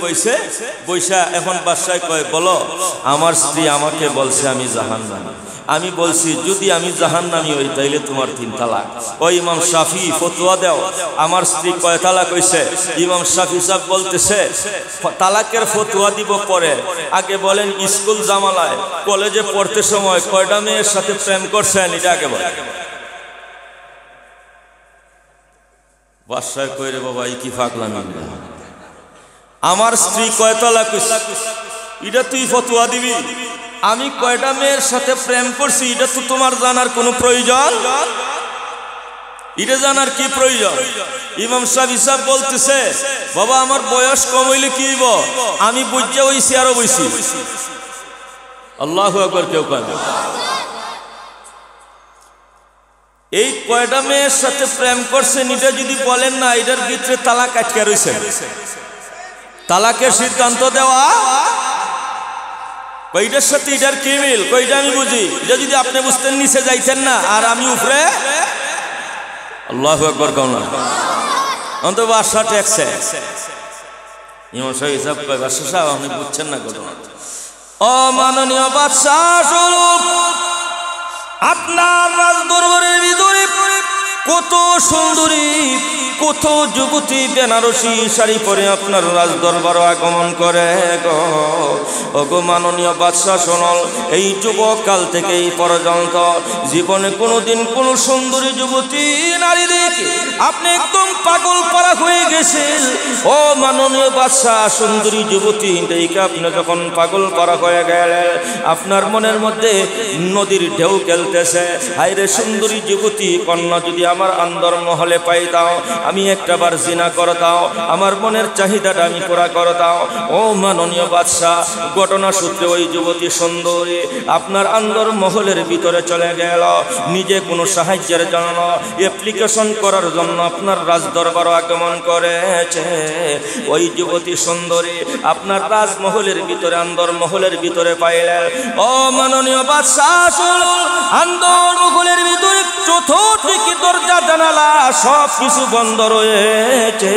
বইসা এখন বাদশাহ কয়, বলো আমার স্ত্রী আমাকে বলছে আমি জাহান্নামী। আমি বলছি যদি আমি জাহান্নামী হই তাইলে তোমার 3 তালাক। ওই ইমাম শাফি ফতোয়া দাও, আমার স্ত্রী কয় তালাক হইছে? ইমাম শাফি সাহেব বলতেছে তালাকের ফতোয়া দিব পরে, আগে বলেন স্কুল জামালায় কলেজে পড়তে সময় কয়টা মেয়ের সাথে প্রেম করছেন, এটা আগে বলেন। বাদশাহ কয়, রে বাবা, এই কি পাগলামি, আমার স্ত্রী কয় তালাক হইছে, এটা তুই ফতোয়া দিবি? আমি কয়টা মেয়ের সাথে প্রেম করছি এটা তো তোমার জানার কোনো প্রয়োজন? এটা জানার কি প্রয়োজন? ইমাম শাফি সাহেব বলতেছে, বাবা আমার বয়স কম হইলে কি হইব, আমি বুঝে হইছি আরো বইছি। আল্লাহু আকবার। কেউ কয় এই কয়টা মেয়ের সাথে প্রেম করছেন এটা যদি বলেন না, এটার ভিতরে তালাক আটকে রয়েছে। তালাকের সিদ্ধান্ত দেওয়া কয়টার সাথে এটার কি মিল, কয়টা আমি বুঝি। এটা যদি আপনি বুঝতেন নিচে যাইতেন না, আর আমি উপরে। আল্লাহু আকবার। কোন অন্ত বাদশা টেকছে, ইমাম সাহেব হিসাব কয়, বাদশা সাহেব আপনি বুঝছেন না ঘটনা। ও মাননীয় বাদশা স্বরূপ, আপনার রাজ দরবারের ভিতরে কত সুন্দরী, কত যুবতী বেনারসি শাড়ি পরে আপনার রাজ দরবার আগমন করে গো। ওগো মাননীয় বাদশা শোনল, এই যুবকাল থেকে এই পর্যন্ত জীবনে কোনোদিন কোনো সুন্দরী যুবতী নারী দেখে আপনি একদম পাগল পারা হয়ে গেছেন। ও মাননীয় বাদশা, সুন্দরী যুবতী দেখে আপনি যখন পাগল পারা হয়ে গেলেন, আপনার মনের মধ্যে নদীর ঢেউ খেলতেছে, হায়রে সুন্দরী যুবতী কন্যা যদি আমার অন্দর মহলে পাইতাম, আমি একটাবার জিনা করে দাও, আমার মনের চাহিদাটা আমি পুরা করে দাও। ও মাননীয় বাদশাহ, ঘটনা সূত্রে ওই যুবতী সুন্দরী আপনার আন্দর মহলের ভিতরে চলে গেল, নিজে কোনো সাহায্যের জন্য অ্যাপ্লিকেশন করার জন্য আপনার রাজদরবার আগমন করেছে। ওই যুবতী সুন্দরী আপনার রাজমহলের ভিতরে আন্দর মহলের ভিতরে পাইলেন। ও মাননীয় বাদশাহ, আন্দর মহলের ভিতরে চতুর্দিকে দরজা জানালা সব কিছু বন্ধ রয়েছে।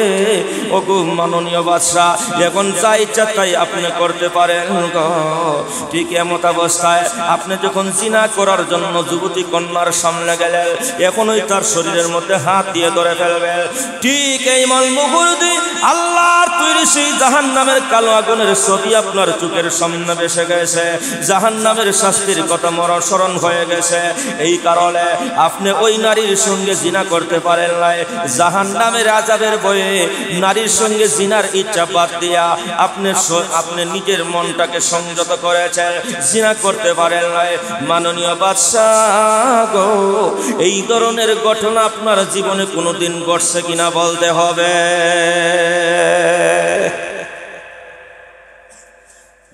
ও গো মাননীয় বাদশাহ, এখন যা ইচ্ছা তাই আপনি করতে পারেন গো। ঠিক এমত অবস্থায় আপনি যখন জিনা করার জন্য যুবতী কন্যার সামনে গেলেন, এখনই তার শরীরের মধ্যে হাত দিয়ে ধরে ফেলবে। ঠিক এই মুহূর্তে আল্লাহর তৈরি সেই জাহান্নামের কালো আগুনের ছবি আপনার চোখের সামনে ভেসে গেছে। জাহান্নামের শাস্তির কথা স্মরণ হয়ে গেছে। এই কারণে আপনি ওই নারীর সঙ্গে জিনা করতে পারেন নাই। জাহান্নামের আযাবের ভয়ে নারীর সঙ্গে জিনার ইচ্ছা বাদ দিয়া আপনি নিজের মনটাকে সংযত করেছেন, জিনা করতে পারেন নাই। মাননীয় বাদশাহ গো, এই ধরনের ঘটনা আপনার জীবনে কোনোদিন ঘটছে কিনা বলতে হবে।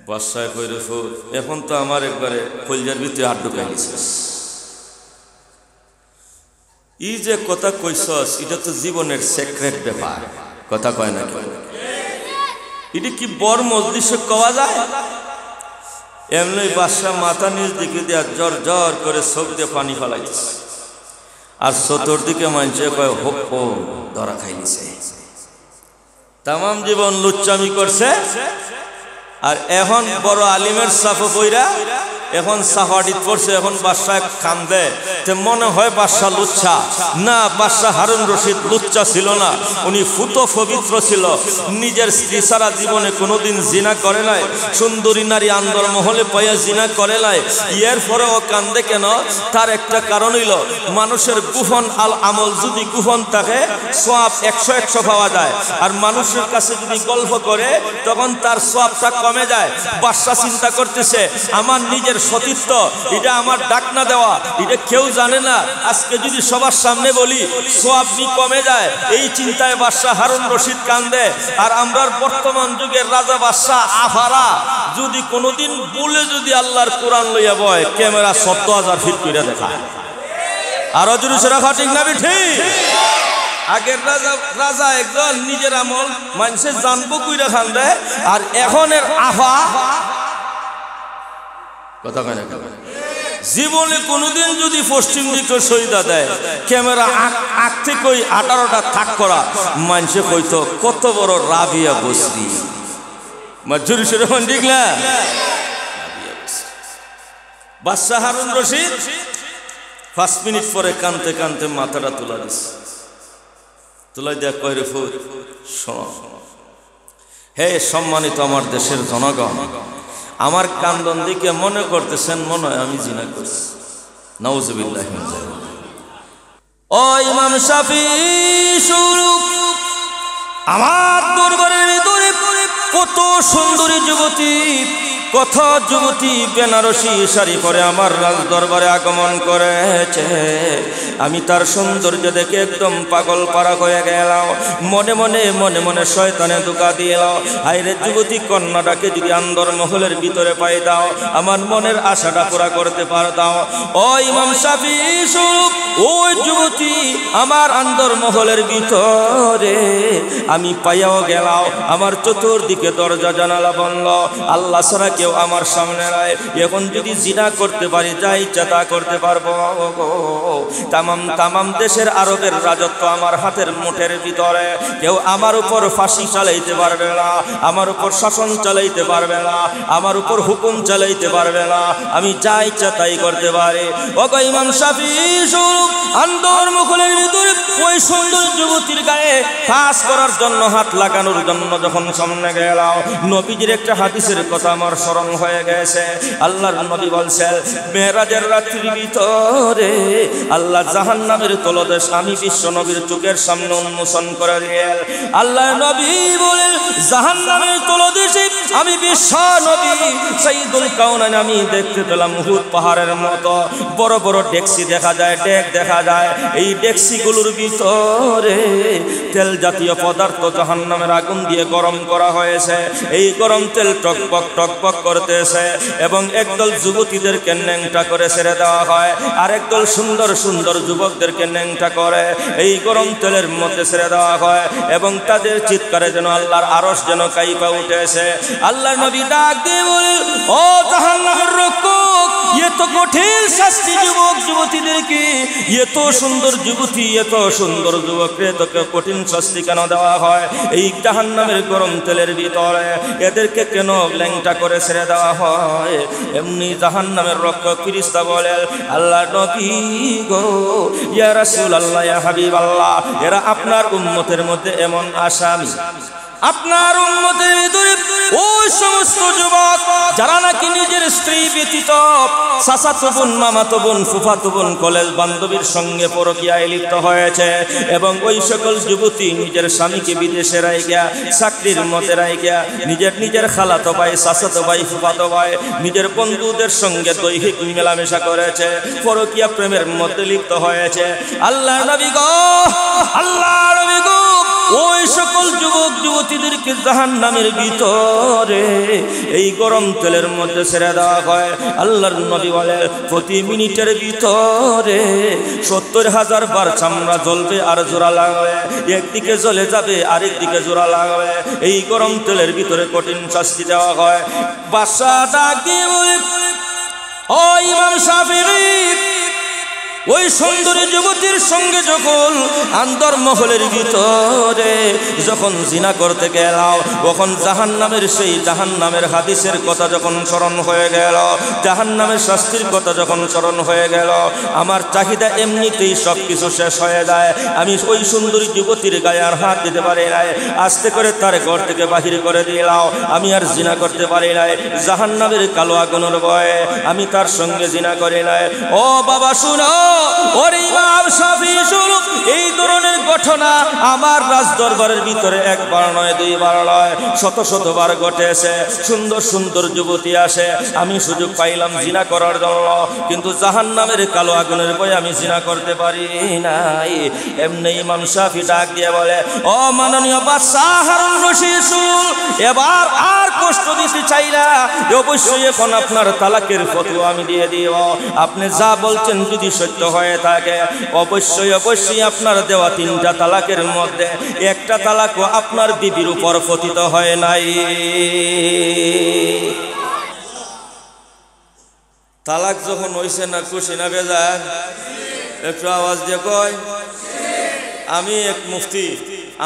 বাদশাহ কইরে ফুল, এখন তো আমার একবারে কলজার ভিতরে হাত ঢুকাই গেছিস। এই যে কথা কইছস, এটা তো জীবনের সিক্রেট ব্যাপার, কথা কয় না কেন? এটা কি বড় মজলিসে কওয়া যায়? এমনি বাদশাহ মাথা নিজ দিকে দিয়া জর জর করে চোখ দিয়ে পানি ফেলাইছে, আর চতুর্দিকে মানুষে কয় হো ধরা খাইছে। তামাম জীবন লুচ্চামি করছে, আর এখন বড় আলিমের সাফা কইরা এখন সাফাডিত পড়ছে। এখন বাদশাহ কান্দে, মনে হয় বাদশাহ লুচ্চা না। বাদশাহ হারুন রশিদ লুচ্চা ছিল না, উনি ফুত পবিত্র ছিল। নিজের স্ত্রী সারা জীবনে কোনোদিন জিনা করে নাই, সুন্দরী নারী আন্দর মহলে পাইয়া জিনা করে নাই। এর পরে ও কান্দে কেন? তার একটা কারণ হইল, মানুষের গোপন আমল যদি গোপন থাকে সওয়াব 100 পাওয়া যায়, আর মানুষের কাছে যদি গল্প করে তখন তার সওয়াবটা কমে যায়। বাদশাহ চিন্তা করতেছে, আমার নিজের সতীত্ব, এটা আমার ডাক না দেওয়া, এটা কেউ জানে না। আজকে যদি সবার সামনে বলি সওয়াব কমে যায়। এই চিন্তায় বাদশাহ হারুন রশিদ কান্দে। আর আমরার বর্তমান যুগের রাজা বাদশাহ আফারা যদি কোনোদিন বলে যদি আল্লাহর কোরআন লইয়া বয়, ক্যামেরা ১৪,০০০ ফিট করে দেখায়। আরো জোরে রাখা ঠিক না ঠিক? আগের রাজা একদল নিজের আমল মানুষের জানবো কইরা খান্দে, আর এখনের আফা কথা কয় না। জীবনে কোনোদিন যদি পশ্চিম দিকে সইদা দেয়, ক্যামেরা আগ থেকে ওই 18টা থাক করা মানুষে কইতো কত বড় রাবিয়া বসরি। মজুরি সেরকম ঠিক না? বাদশাহ হারুন রশিদ 5 মিনিট পরে কানতে কানতে মাথাটা তুলা দিছে। তুলাই দেয়া কয় রে ফুল, শোনো, হে সম্মানিত আমার দেশের জনগণ, আমার কান্দন দিকে মনে করতেছেন মনে হয় আমি জিনা করছি। নাউজুবিল্লাহ। ও ইমাম শাফিঈ, আমার দরবারের ভিতরে কত সুন্দরী যুবতী, কত যুবতী বেনারসি শাড়ি পরে আমার রাজ দরবারে আগমন করেছে। আমি তার সৌন্দর্য দেখে একদম পাগল পারা হয়ে গেলাম। মনে মনে শয়তানে ধোঁকা দিল, হায়রে যুবতী কন্যাটাকে যদি আন্দর মহলের ভিতরে পাই দাও, আমার মনের আশাটা পুরা করতে পারতাম। ও ইমাম শাফিঈ, ওই যুবতী আমার আন্দর মহলের ভিতরে আমি পাইয়াও গেলাম, আমার চতুর্দিকে দরজা জানালা বন্ধ, আল্লাহ ছাড়া কেউ আমার সামনে নাই। এখন যদি জিনা করতে পারি, যা ইচ্ছা তা করতে পারবো। তামাম দেশের আরবের রাজত্ব আমার হাতের মুঠের ভিতরে। কেউ আমার উপর ফাঁসি চালাইতে পারবে না, আমার উপর শাসন চালাইতে পারবে না, আমার উপর হুকুম চালাইতে পারবে না। আমি যা ইচ্ছা তাই করতে পারি। ও ইমাম শাফিঈ, আন্দর মহলের ভিতরে ওই সুন্দর যুবতীর গায়ে কাজ করার জন্য, হাত লাগানোর জন্য যখন সামনে গেলাম, নবীজির একটা হাদিসের কথা আমার স্মরণ হয়ে গেছে। আল্লাহর নবী বলছেন মেরাজের রাত্রির ভিতরে আল্লাহ জাহান্নামের তলদেশ আমি বিশ্ব নবীর চোখের সামনে উন্মোচন করে দিলেন। আল্লাহর নবী বলেন জাহান্নামের তলদেশে আমি বিশ্ব নবী সাইয়্যিদুল কাউনাইন আমি দেখতে পেলাম উহুদ পাহাড়ের মতো বড় বড় ডেকসি দেখা যায়, ডেক দেখা যায়। এই ডেকসিগুলোর ভিতরে তেল জাতীয় পদার্থ জাহান্নামের আগুন দিয়ে গরম করা হয়েছে। এই গরম তেল টকবক টকবক করতেছে এবং একদল যুবতীদেরকে ন্যাংটা করে ছেড়ে দেওয়া হয়, আর একদল সুন্দর সুন্দর যুবকদেরকে ন্যাংটা করে এই গরম তেলের মধ্যে ছেড়ে দেওয়া হয় এবং তাদের চিৎকারে যেন আল্লাহর আরশ যেন কাইপা উঠেছে। আল্লাহর নবী ডাক দিয়ে বলেন ও জাহান্নামের রক্ষক, এত কঠিন শাস্তি যুবক যুবতীদেরকে, এত সুন্দর যুবতী এত সুন্দর যুবককে তোকে কঠিন শাস্তি কেন দেওয়া হয়? এই জাহান্নামের গরম তেলের ভিতরে এদেরকে কেন ল্যাংটা করে ছেড়ে দেওয়া হয়? এমনি জাহান্নামের রক্ষক ফেরেশতা বলেন আল্লাহ নবী গো, ইয়া রাসূলুল্লাহ, ইয়া হাবিবাল্লাহ, এরা আপনার উম্মতের মধ্যে এমন আসামি, আপনার উম্মতের ভিতরে ওই সমস্ত যুবক যারা নাকি নিজের স্ত্রী ব্যতীত চাচাতো বোন, মামাতো বোন, ফুফাতো বোন, কলেজ বান্ধবীর সঙ্গে পরকীয়ায় লিপ্ত হয়েছে এবং ওই সকল যুবতী নিজের স্বামীকে বিদেশে রাইগা চাকরির মধ্যে রাইগা নিজের খালাতো ভাই, চাচাতো ভাই, ফুফাতো ভাই, নিজের বন্ধুদের সঙ্গে দৈহিক মেলামেশা করেছে, পরকীয়া প্রেমের মধ্যে লিপ্ত হয়েছে। আল্লাহ নবী গো, আল্লাহ নবী গো, ওই সকল যুবক যুবতীদেরকে জাহান্নামের ভিতরে এই গরম তেলের মধ্যে ছেড়ে দেওয়া হয়। আল্লাহর নবী বলে প্রতি মিনিটের ভিতরে 70,000 বার চামড়া জ্বলবে আর জোড়া লাগবে, একদিকে জ্বলে যাবে আরেকদিকে জোড়া লাগবে। এই গরম তেলের ভিতরে কঠিন শাস্তি দেওয়া হয়। বাদশা ডাক দিয়ে বলে ও ইমাম শাফিঈ, ওই সুন্দরী যুবতীর সঙ্গে যখন আন্দরমহলের ভিতরে যখন জিনা করতে গেল, তখন জাহান্নামের সেই জাহান্নামের হাদিসের কথা যখন স্মরণ হয়ে গেল, জাহান্নামের শাস্তির কথা যখন স্মরণ হয়ে গেল, আমার চাহিদা এমনিতেই সব কিছু শেষ হয়ে যায়। আমি ওই সুন্দরী যুবতীর গায়ে আর হাত দিতে পারি নাই, আস্তে করে তার ঘর থেকে বাহির করে দিলাম। আমি আর জিনা করতে পারি নাই, জাহান্নামের কালো আগুনের ভয়ে আমি তার সঙ্গে জিনা করি নাই। ও বাবা শুনো, ওরে ইমাম শাফিঈ শুনো, এই ধরনের ঘটনা আমার রাজ দরবারের ভিতরে একবার নয়, দুইবার নয়, শত শতবার ঘটেছে। সুন্দর সুন্দর যুবতী আসে, আমি সুযোগ পাইলাম জিনা করার জন্য, কিন্তু জাহান্নামের কালো আগুনের ভয়ে আমি জিনা করতে পারি নাই। এমনি ইমাম শাফিঈ ডাক দিয়ে বলে ও মাননীয় বাদশাহ হারুন রশিদ, এবার আর কষ্ট দিতে চাই না, অবশ্যই এখন আপনার তালাকের ফতোয়া আমি দিয়ে দিব। আপনি যা বলছেন যদি সত্য হয়ে থাকে, অবশ্যই অবশ্যই আপনার দেওয়া 3টা তালাকের মধ্যে একটা তালাকও আপনার বিবির উপর পতিত হয় নাই। তালাক যখন হইছে না খুশি না বেজার? একটু আওয়াজ দিয়ে কয়। আমি এক মুফতি,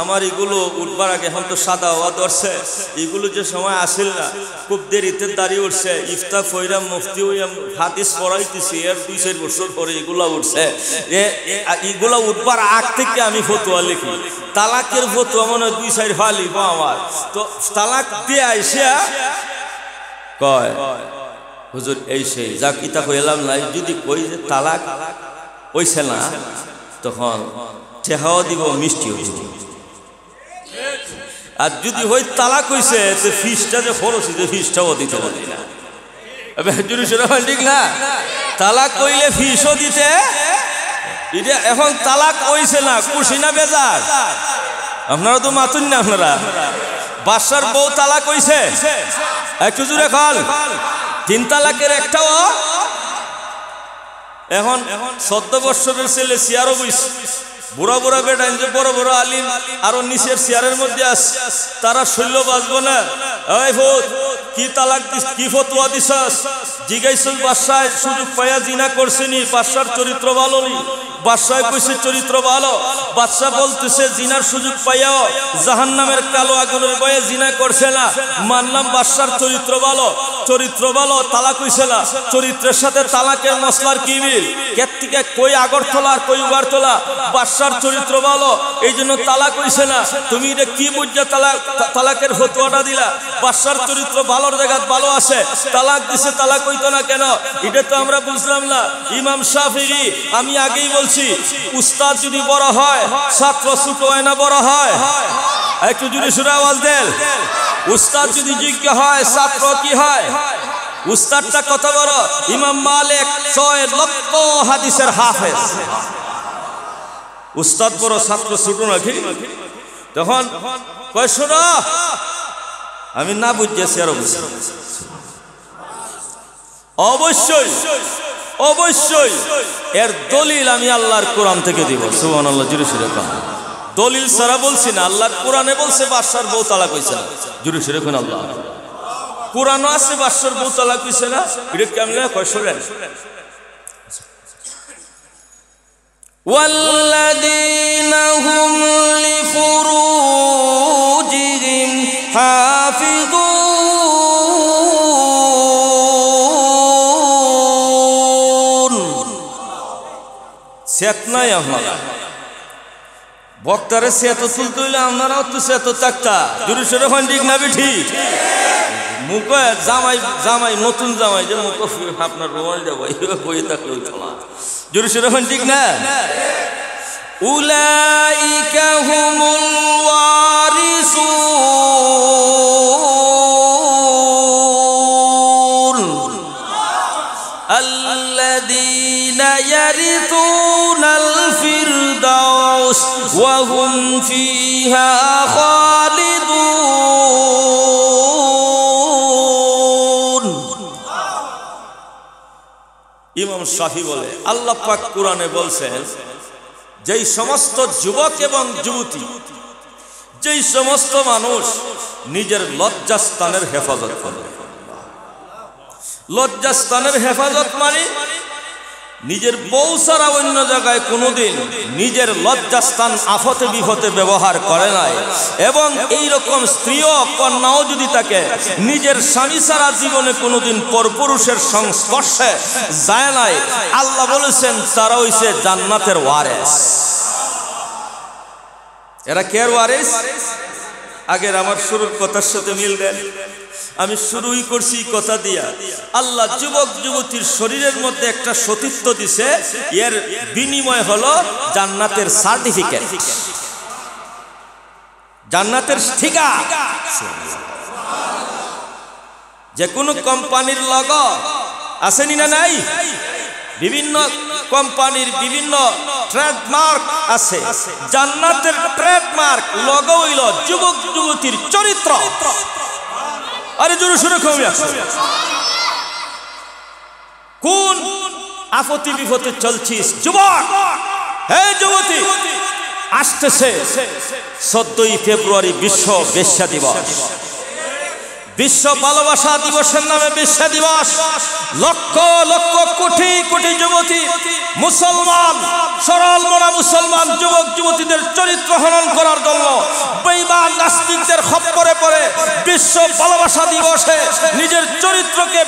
আমার এগুলো উঠবার আগে এখন তো সাদা হওয়া ধরছে, এগুলো যে সময় আসিল না খুব দেরিতে দাঁড়িয়ে উঠছে, ইফতা ফইরা মুফতি হাদিস পড়াইতেছি, এর 2-4 বছর পরে এগুলা উঠছে। এগুলা উঠবার আগ থেকে আমি ফতোয়া লিখি, তালাকের ফতোয়া মনে হয় 2-4 ফা লিখব আমার। তো তালাক দিয়ে আইসা কয় হুজুর এই সেই যা কিতা কইলাম নাই, যদি কই যে তালাক হইছে না তখন ঠেহাও দিব, মিষ্টিও দিব, আর যদি হই তালাক হইছে তো ফিসটা যে খরচ হইছে ফিসটাও দিতে পারি না। ঠিক না? তালাক কইলে ফিসও দিতে, এটা এখন তালাক হইছে না খুশি না বেজার? আপনারা তো মাতুন না, আপনারা বাদশার বউ তালাক হইছে, একটু জুড়ে খাল 3 তালাকের একটাও। এখন 14 বছরের ছেলে চেয়ারও বইছে, বুড়া বুড়া বেটাইন যে বড় বড় আলিম আরো নিচের চেয়ারের মধ্যে আছে, তারা শৈল্য বাঁচবো না। এই ভূত কি তালাক দিস, কি ফতোয়া দিছাস? জিজ্ঞাসা বাদশাহ সুযোগ পাইয়া জিনা করছিনি, বাদশার চরিত্র ভালো নি, বাদশাহ কইছে চরিত্র ভালো। বাদশাহ বলতেছে জিনার সুযোগ পাইয়াও জাহান্নামের কালো আগুনের ভয়ে জিনা করছে না। মানলাম বাদশার চরিত্র ভালো, চরিত্র ভালো, তালাক হইছে না। চরিত্রের সাথে তালাকের মশলার কি মিল? এর থেকে কই আগরতলা আর কই উগারতলা? বাদশার চরিত্র ভালো, এই জন্য তালাক হইছে না। তুমি এটা কি বুঝা তালাকের ফতোয়াটা দিলা? বাদশার চরিত্র ভালোর জায়গা ভালো আছে, তালাক দিছে, তালাক হইতো না কেন? এটা তো আমরা বুঝলাম না। ইমাম শাফিঈ, আমি আগেই বলছি, উস্তাদ যদি বড় হয় ছাত্র ছোট হয় না বড় হয়? একটু জুড়ে সুরে আওয়াজ দেন। উস্তাদ যদি যোগ্য হয় ছাত্র কি হয়? উস্তাদটা কত বড়? ইমাম মালিক 6 লক্ষ হাদিসের হাফেজ। উস্তাদ বড়, ছাত্র ছোট নাকি? তখন কয় শোনো, আমি না বুঝেছি আর অবশ্যই অবশ্যই এর দলিল আমি আল্লাহর কোরআন থেকে দিব। সুবহানাল্লাহ, জুরে সুরে কোন দলিল ছাড়া বলছি না। আল্লাহর কোরআনে বলছে বাদশার বউ তালাক হইছে না। জুরে সুরে কোন আল্লাহ কোরআনও আছে বাদশার বউ তালাক হইছে না। এটা কেমনে কয় শুনেন। ওয়াল্লাযীনা হুম লিফুরুজিহিম হাফিজুন। চেতনাই আপনারা বক্তারে সেত তুলতে হইলে আপনারাও তো সেত থাকতা। জুরি সরে হন ঠিক না ঠিক? মুখে জামাই জামাই নতুন জামাই যে মুখ আপনার রোমাল যাবো বই থাকলে হইতো না। জুরি সরে হন ঠিক না? উলাইকা হুমুল ওয়ারিসুন আল্লাযীনা ইয়ারিথুনাল ফিরদাউস ওয়া হুম ফিহা খালিদুন। ইমাম শাফি বলে, আল্লাহ পাক কোরআনে বলছেন, যেই সমস্ত যুবক এবং যুবতী, যেই সমস্ত মানুষ নিজের লজ্জাস্থানের হেফাজত করে। লজ্জাস্থানের হেফাজত মানে নিজের বউ ছাড়া অন্য জায়গায় কোনোদিন নিজের লজ্জাস্থান আফতে বিপদে ব্যবহার করে নাই, এবং এই রকম স্ত্রী ও কন্যাও যদি থাকে নিজের স্বামী ছাড়া জীবনে কোনোদিন পরপুরুষের সংস্পর্শে যায় নাই, আল্লাহ বলেছেন তারা হইছে জান্নাতের ওয়ারিস। এরা কে ওয়ারিস? আগের আমার শুরুর কথার সাথে মিল দেন। আমি শুরুই করছি কথা দিয়া, আল্লাহ যুবক যুবতীর শরীরের মধ্যে একটা সতীত্ব দিছে, এর বিনিময় হলো জান্নাতের সার্টিফিকেট, জান্নাতের ঠিকা। যে কোনো কোম্পানির লগো আসেনি না নাই? বিভিন্ন কোম্পানির বিভিন্ন ট্রেডমার্ক আছে। জান্নাতের ট্রেডমার্ক লগো হইল যুবক যুবতীর চরিত্র। আরে জোরে শুনে কমে আছে। কোন আপত্তি বিপদে চলছিস যুবক? হে যুবতী, আসতেছে 14ই ফেব্রুয়ারি বিশ্ব বেশ্যা দিবস। বিশ্ব ভালোবাসা দিবসের নামে বেশ্যা দিবস। লক্ষ লক্ষ কোটি কোটি যুবতী মুসলমান, সরল মনা মুসলমান যুবক যুবতীদের চরিত্র হনন করার জন্য বেঈমান নাস্তিকদের খপ্পরে পড়ে বিশ্ব ভালোবাসা দিবসে নিজের চরিত্রকে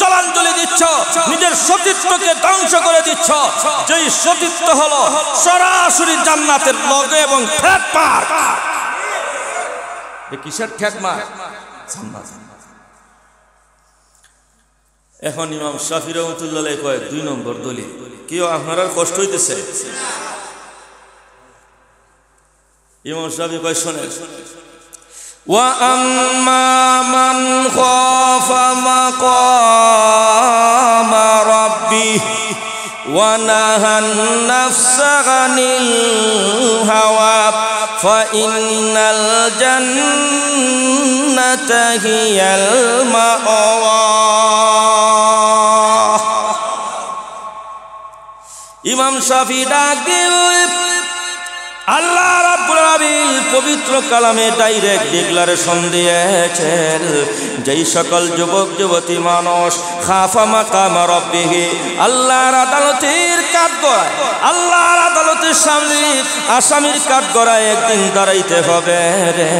জলাঞ্জলি দিচ্ছ, নিজের সতীত্বকে ধ্বংস করে দিচ্ছ। যেই সতীত্ব হলো সরাসরি জান্নাতের লগে এবং ট্রেডমার্ক। কিসের ট্রেডমার্ক? এখন ইমাম শাফি রাহমাতুল্লাহ কয় 2 নম্বর দলিল। কেউ আপনার কষ্ট হইতেছে? ইমাম শাফি কয় শোনেন, ওয়া আম্মা মান খাফা মাকামা রাব্বিহি ওয়া নাহান নাফসা আনিল হাওয়া ফাইন্নাল জান্নাতা হিয়াল মাওয়া। ইমাম শাফি ডাক দিয়ে আল্লাহ রাব্বুল আলামিন পবিত্র কালামে ডাইরেক্ট ডিক্লারেশন দিয়েছেন, যেই সকল যুবক যুবতী মানুষ খাফা মাকামা রাব্বিহি, আল্লাহর আদালতের কাঠগড়ায়, আল্লাহর আদালতের সামনে আসামির কাঠগড়ায় একদিন দাঁড়াইতে হবে রে,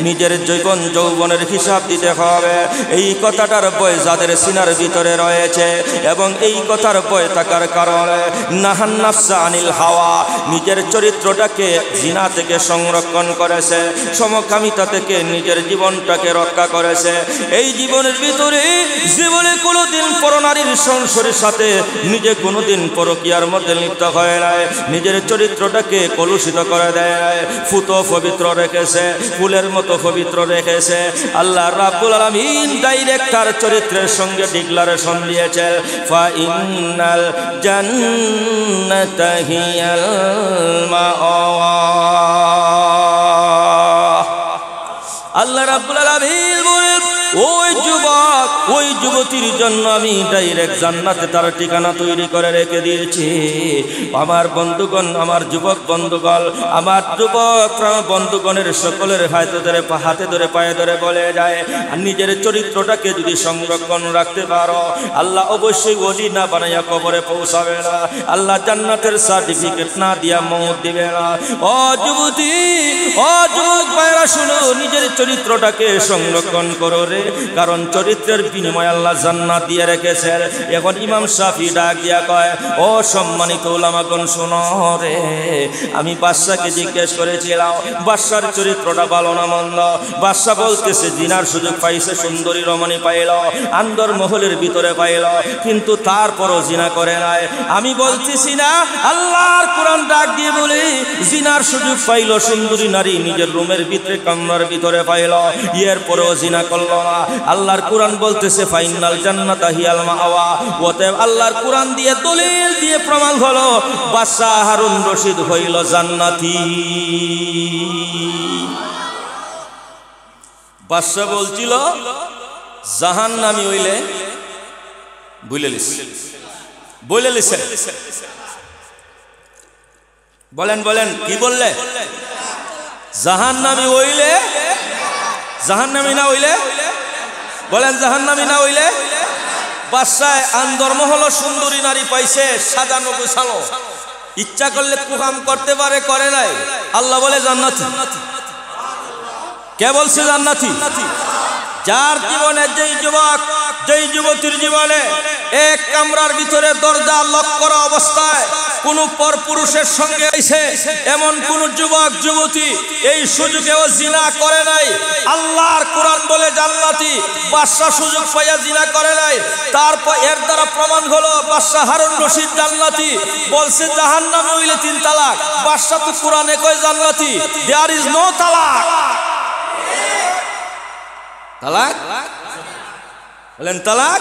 নিজের জীবন যৌবনের হিসাব দিতে হবে। এই কথাটার ভয় যাদের সিনার ভিতরে রয়েছে এবং এই কথার ভয় থাকার কারণে নাহান নাফসা আনিল হাওয়া, নিজের চরিত্রটাকে জিনা থেকে সংরক্ষণ করেছে, সমকামিতা থেকে নিজের জীবনটাকে রক্ষা করেছে। এই জীবনের ভিতরে জীবনে কোনোদিন পরনারীর সংসারের সাথে নিজে কোনোদিন পরকীয়ার মধ্যে লিপ্ত হয় নাই, নিজের চরিত্রটাকে কলুষিত করে দেয়, ফুতো পবিত্র রেখেছে, ফুলের মতো পবিত্র রেখেছে। আল্লাহ রাব্বুল আলামিন ডাইরেক্ট তার চরিত্রের সঙ্গে ডিক্লারেশন দিয়েছে, ফা ইন্নাল জান্নাতা হিয়াল মাওয়া। আল্লাহ রাব্বুল আলামিন বলেন, ওই যুবক ওই যুবতীর জন্য আমি ডাইরেক্ট জান্নাতে তার ঠিকানা তৈরি করে রেখে দিয়েছি। আমার বন্ধুগণ, আমার যুবক বন্ধুগণ, আমার যুবক বন্ধুগণের সকলের হাতে ধরে পায়ে ধরে বলে যায়, নিজের চরিত্রটাকে যদি সংরক্ষণ রাখতে পারো, আল্লাহ অবশ্যই ওলি না বানাইয়া কবরে পৌঁছাবে না, আল্লাহ জান্নাতের সার্টিফিকেট না দিয়া মওত দিবে না। ও যুবতী, ও যুবক ভাইরা শুনো, নিজের চরিত্রটাকে সংরক্ষণ করো রে, কারণ চরিত্রের বিনিময়ে আল্লাহ জান্নাত দিয়ে রেখেছেন। এখন ইমাম শাফি ডাক দিয়া কয়, ও সম্মানিত উলামাগণ শোনো রে, আমি বাদশাকে জিজ্ঞেস করেছিলাম বাদশার চরিত্রটা ভালো না মন্দ। বাদশা বলতেছে জিনার সুযোগ পাইছে, সুন্দরী রমণী পাইল, আন্দর মহলের ভিতরে পাইল, কিন্তু তারপরও জিনা করে নাই। আমি বলতেছি না, আল্লাহর কোরআন ডাক দিয়ে বলে জিনার সুযোগ পাইল, সুন্দরী নারী নিজের রুমের ভিতরে কামরার ভিতরে পাইল, এরপরেও জিনা করল না। আল্লাহর কোরআন বলতেছে ফাইনাল জান্নাতা হিয়াল মাওয়া। অতএব আল্লাহর কোরআন দিয়ে দলিল দিয়ে প্রমাণ হলো বাদশা হারুন রশিদ হইল জান্নাতি। বাদশা বলছিল জাহান্নামী হইলে বলে লিছে, বলেন বলেন কি বললে? জাহান্নামী হইলে, জাহান্নামী না হইলে বলেন, জাহান্নামী না হইলে। বাদশায় আন্দর্ম হলো, সুন্দরী নারী পাইছে, সাজানো গোছানো, ইচ্ছা করলে কুকাম করতে পারে, করে নাই। আল্লাহ বলে জান্নাতি। কে বলছে জান্নাতি? যার জীবনে, যেই যুবক যেই যুবতীর জীবনে এক কামরার ভিতরে দরজা লক করা অবস্থায় কোন পরপুরুষের সঙ্গে এসে এমন কোন যুবক যুবতী এই সুযোগেও জিনা করে নাই, আল্লাহর কোরআন বলে জান্নাতি। বাদশা সুযোগ পাইয়া জিনা করে নাই, তারপর এর দ্বারা প্রমাণ হলো বাদশা হারুন রশিদ জান্নাতি। বলছে জাহান্নামে হইলে 3 তালাক, বাদশা তো কোরআনে কয় জান্নাতি। দেয়ার ইজ নো তালাক। তালাক বলেন, তালাক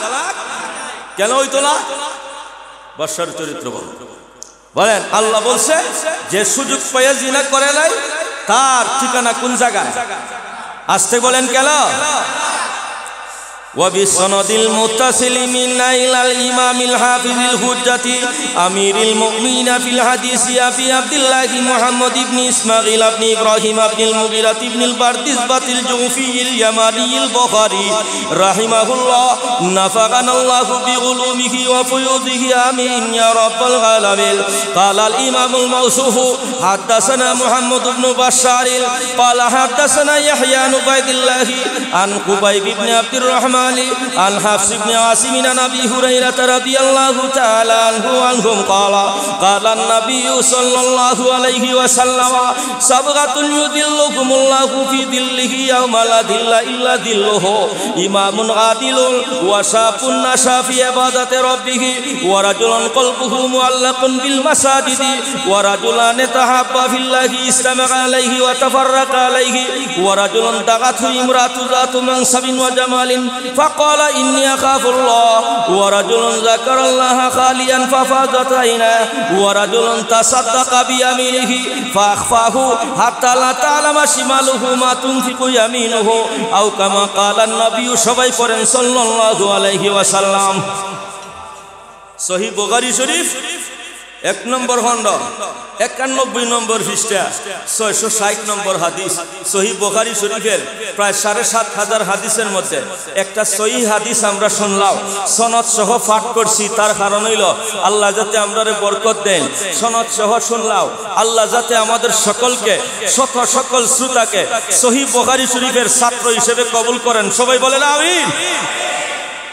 কেন হইতো না? বাদশার চরিত্র বলেন। আল্লাহ বলছে যে সুযোগ পাইয়া জিনা করে নাই তার ঠিকানা কোন জায়গায়? আসতে বলেন কেন? وبالسند المتصل منا إلى الإمام الحافظ الحجة أمير المؤمنين في الحديث أبي عبد الله محمد بن إسماعيل بن إبراهيم بن المغيرة بن البردزبة الجوفي اليماني البخاري رحمه الله نفعنا الله بعلومه وفيوضه آمين يا رب العالمين. قال الإمام الموصوف حدثنا محمد بن بشار قال حدثنا يحيى بن عبيد الله عن قبيب بن عبد الرحمن عن حفص بن عاصم عن أبي هريرة رضي الله تعالى عنهم قال النبي صلى الله عليه وسلم سبعة يظلهم الله في ظله يوم لا ظل إلا ظله إمام عادل وشاب نشأ في عبادة ربه ورجل قلبه معلق بالمساجد ورجلان تحابا في الله اجتمع عليه وتفرق عليه ورجل دعته امرأة ذات منصب وجمال فقال إني أخاف الله ورجل ذكر الله خاليا ففاضت عيناه ورجل تصدق بيمينه فأخفاه حتى لا تعلم شماله ما تنفق يمينه أو كما قال النبي صلى الله عليه وسلم. সহিহ বুখারী শরীফ 1 নম্বর খণ্ড 91 নম্বর পৃষ্ঠা 660 নম্বর হাদিস সহিহ বুখারী শরীফের প্রায় ৭,৫০০ হাদিসের মধ্যে একটা সহিহ হাদিস আমরা শুনলাম, সনদ সহ পাঠ করছি। তার কারণ হইল আল্লাহ যাতে আমরারে বরকত দেন। সনদ সহ শুনলাম, আল্লাহ যাতে আমাদের সকলকে সকল শ্রোতাকে সহিহ বুখারী শরীফের ছাত্র হিসেবে কবুল করেন। সবাই বলেন আমিন।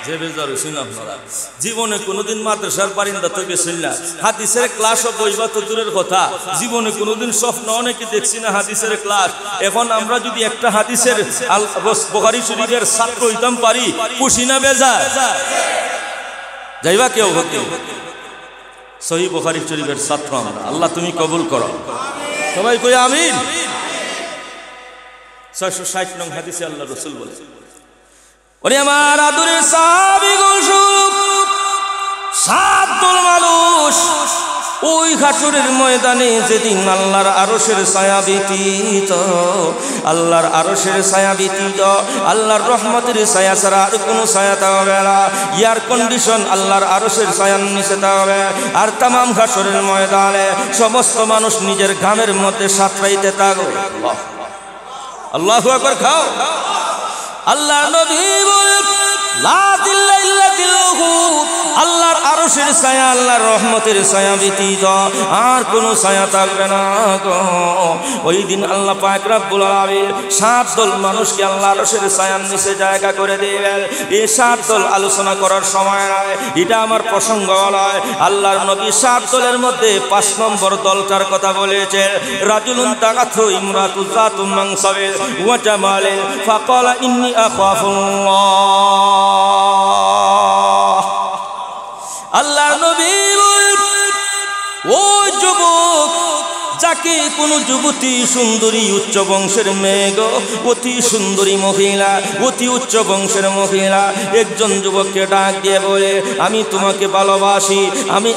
যে বেজার হইছেন আপনারা, জীবনে কোনোদিন মাদ্রাসার বারিন্দা তো গেছেন না, হাদিসের ক্লাসও বইবা তো দূরের কথা, জীবনে কোনোদিন স্বপ্ন অনেকে দেখছি না হাদিসের ক্লাস। এখন আমরা যদি একটা হাদিসের বুখারী শরীফের ছাত্র হইতাম পারি, খুশি না বেজার? যাইবা কেউ সহিহ বুখারী শরীফের ছাত্র আমরা, আল্লাহ তুমি কবুল করো। সবাই কই আমিন। 660 নং হাদিসে আল্লাহ রাসূল বলে, ওরে আমার আদরের সাহাবীগণ, সাত দল মানুষ ওই হাসরের ময়দানে যেদিন আল্লাহর আরশের ছায়া ব্যতীত, আল্লাহর আরশের ছায়া ব্যতীত, আল্লাহর রহমতের ছায়া ছাড়া আর কোনো ছায়া থাকবে না। এয়ার কন্ডিশন আল্লাহর আরশের ছায়ার নিচে থাকবে। আর তামাম হাসরের ময়দানে সমস্ত মানুষ নিজের ঘামের মধ্যে সাঁতরাইতে থাকবে। আল্লাহু আকবার। খাও। আল্লাহ নবী বলে, লা দিল্লা ইল্লা দিল্লাহু, আল্লাহর আরশের ছায়া, আল্লাহর রহমতের ছায়া ব্যতীত আর কোনো ছায়া থাকবে না গো। ওই দিন আল্লাহ পাক রব্বুল আলামিন সাত দল মানুষকে আল্লাহর আরশের ছায়ার নিচে জায়গা করে দিবেন। এই সাত দল আলোচনা করার সময় নয়, এটা আমার প্রসঙ্গ নয়। আল্লাহর নবী সাত দলের মধ্যে 5 নম্বর দলটার কথা বলেছেন, রাজুলুন তাকাতু ইমরাতু যাতু মানসাবিন ওয়া জামালিন ফাকালা ইন্নী আখাফুল্লাহ। আল্লাহ নবী ওই যুবক যাকে কোনো যুবতী সুন্দরী উচ্চ বংশের মেয়ে গো, অতি সুন্দরী মহিলা, অতি উচ্চ বংশের মহিলা একজন যুবককে ডাক দিয়ে বলে, আমি তোমাকে ভালোবাসি,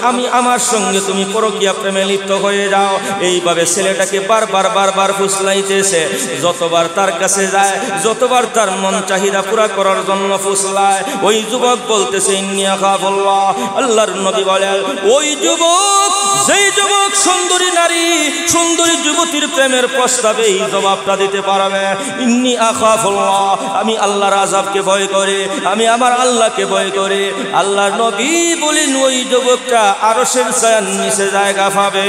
আমি আমার সঙ্গে তুমি পরকীয়া প্রেমে লিপ্ত হয়ে যাও। এইভাবে ছেলেটাকে বারবার ফুসলাইতেছে। যতবার তার কাছে যায়, যতবার তার মন চাহিদা পুরা করার জন্য ফুসলায়, ওই যুবক বলতেছে ইন্নী আখাফুল্লাহ। আল্লাহর নবী বলেন, ওই যুবক, যেই যুবক সুন্দরী নারী, সুন্দরী যুবতীর প্রেমের প্রস্তাবে এই জবাবটা দিতে পারবে, ইন্নী আখাফুল্লাহ, আমি আল্লাহর আযাবকে ভয় করে, আমি আমার আল্লাহকে ভয় করে। আল্লাহর নবী বলেন, ওই যুবকটা আরশের ছায়ার নিচে জায়গা পাবে।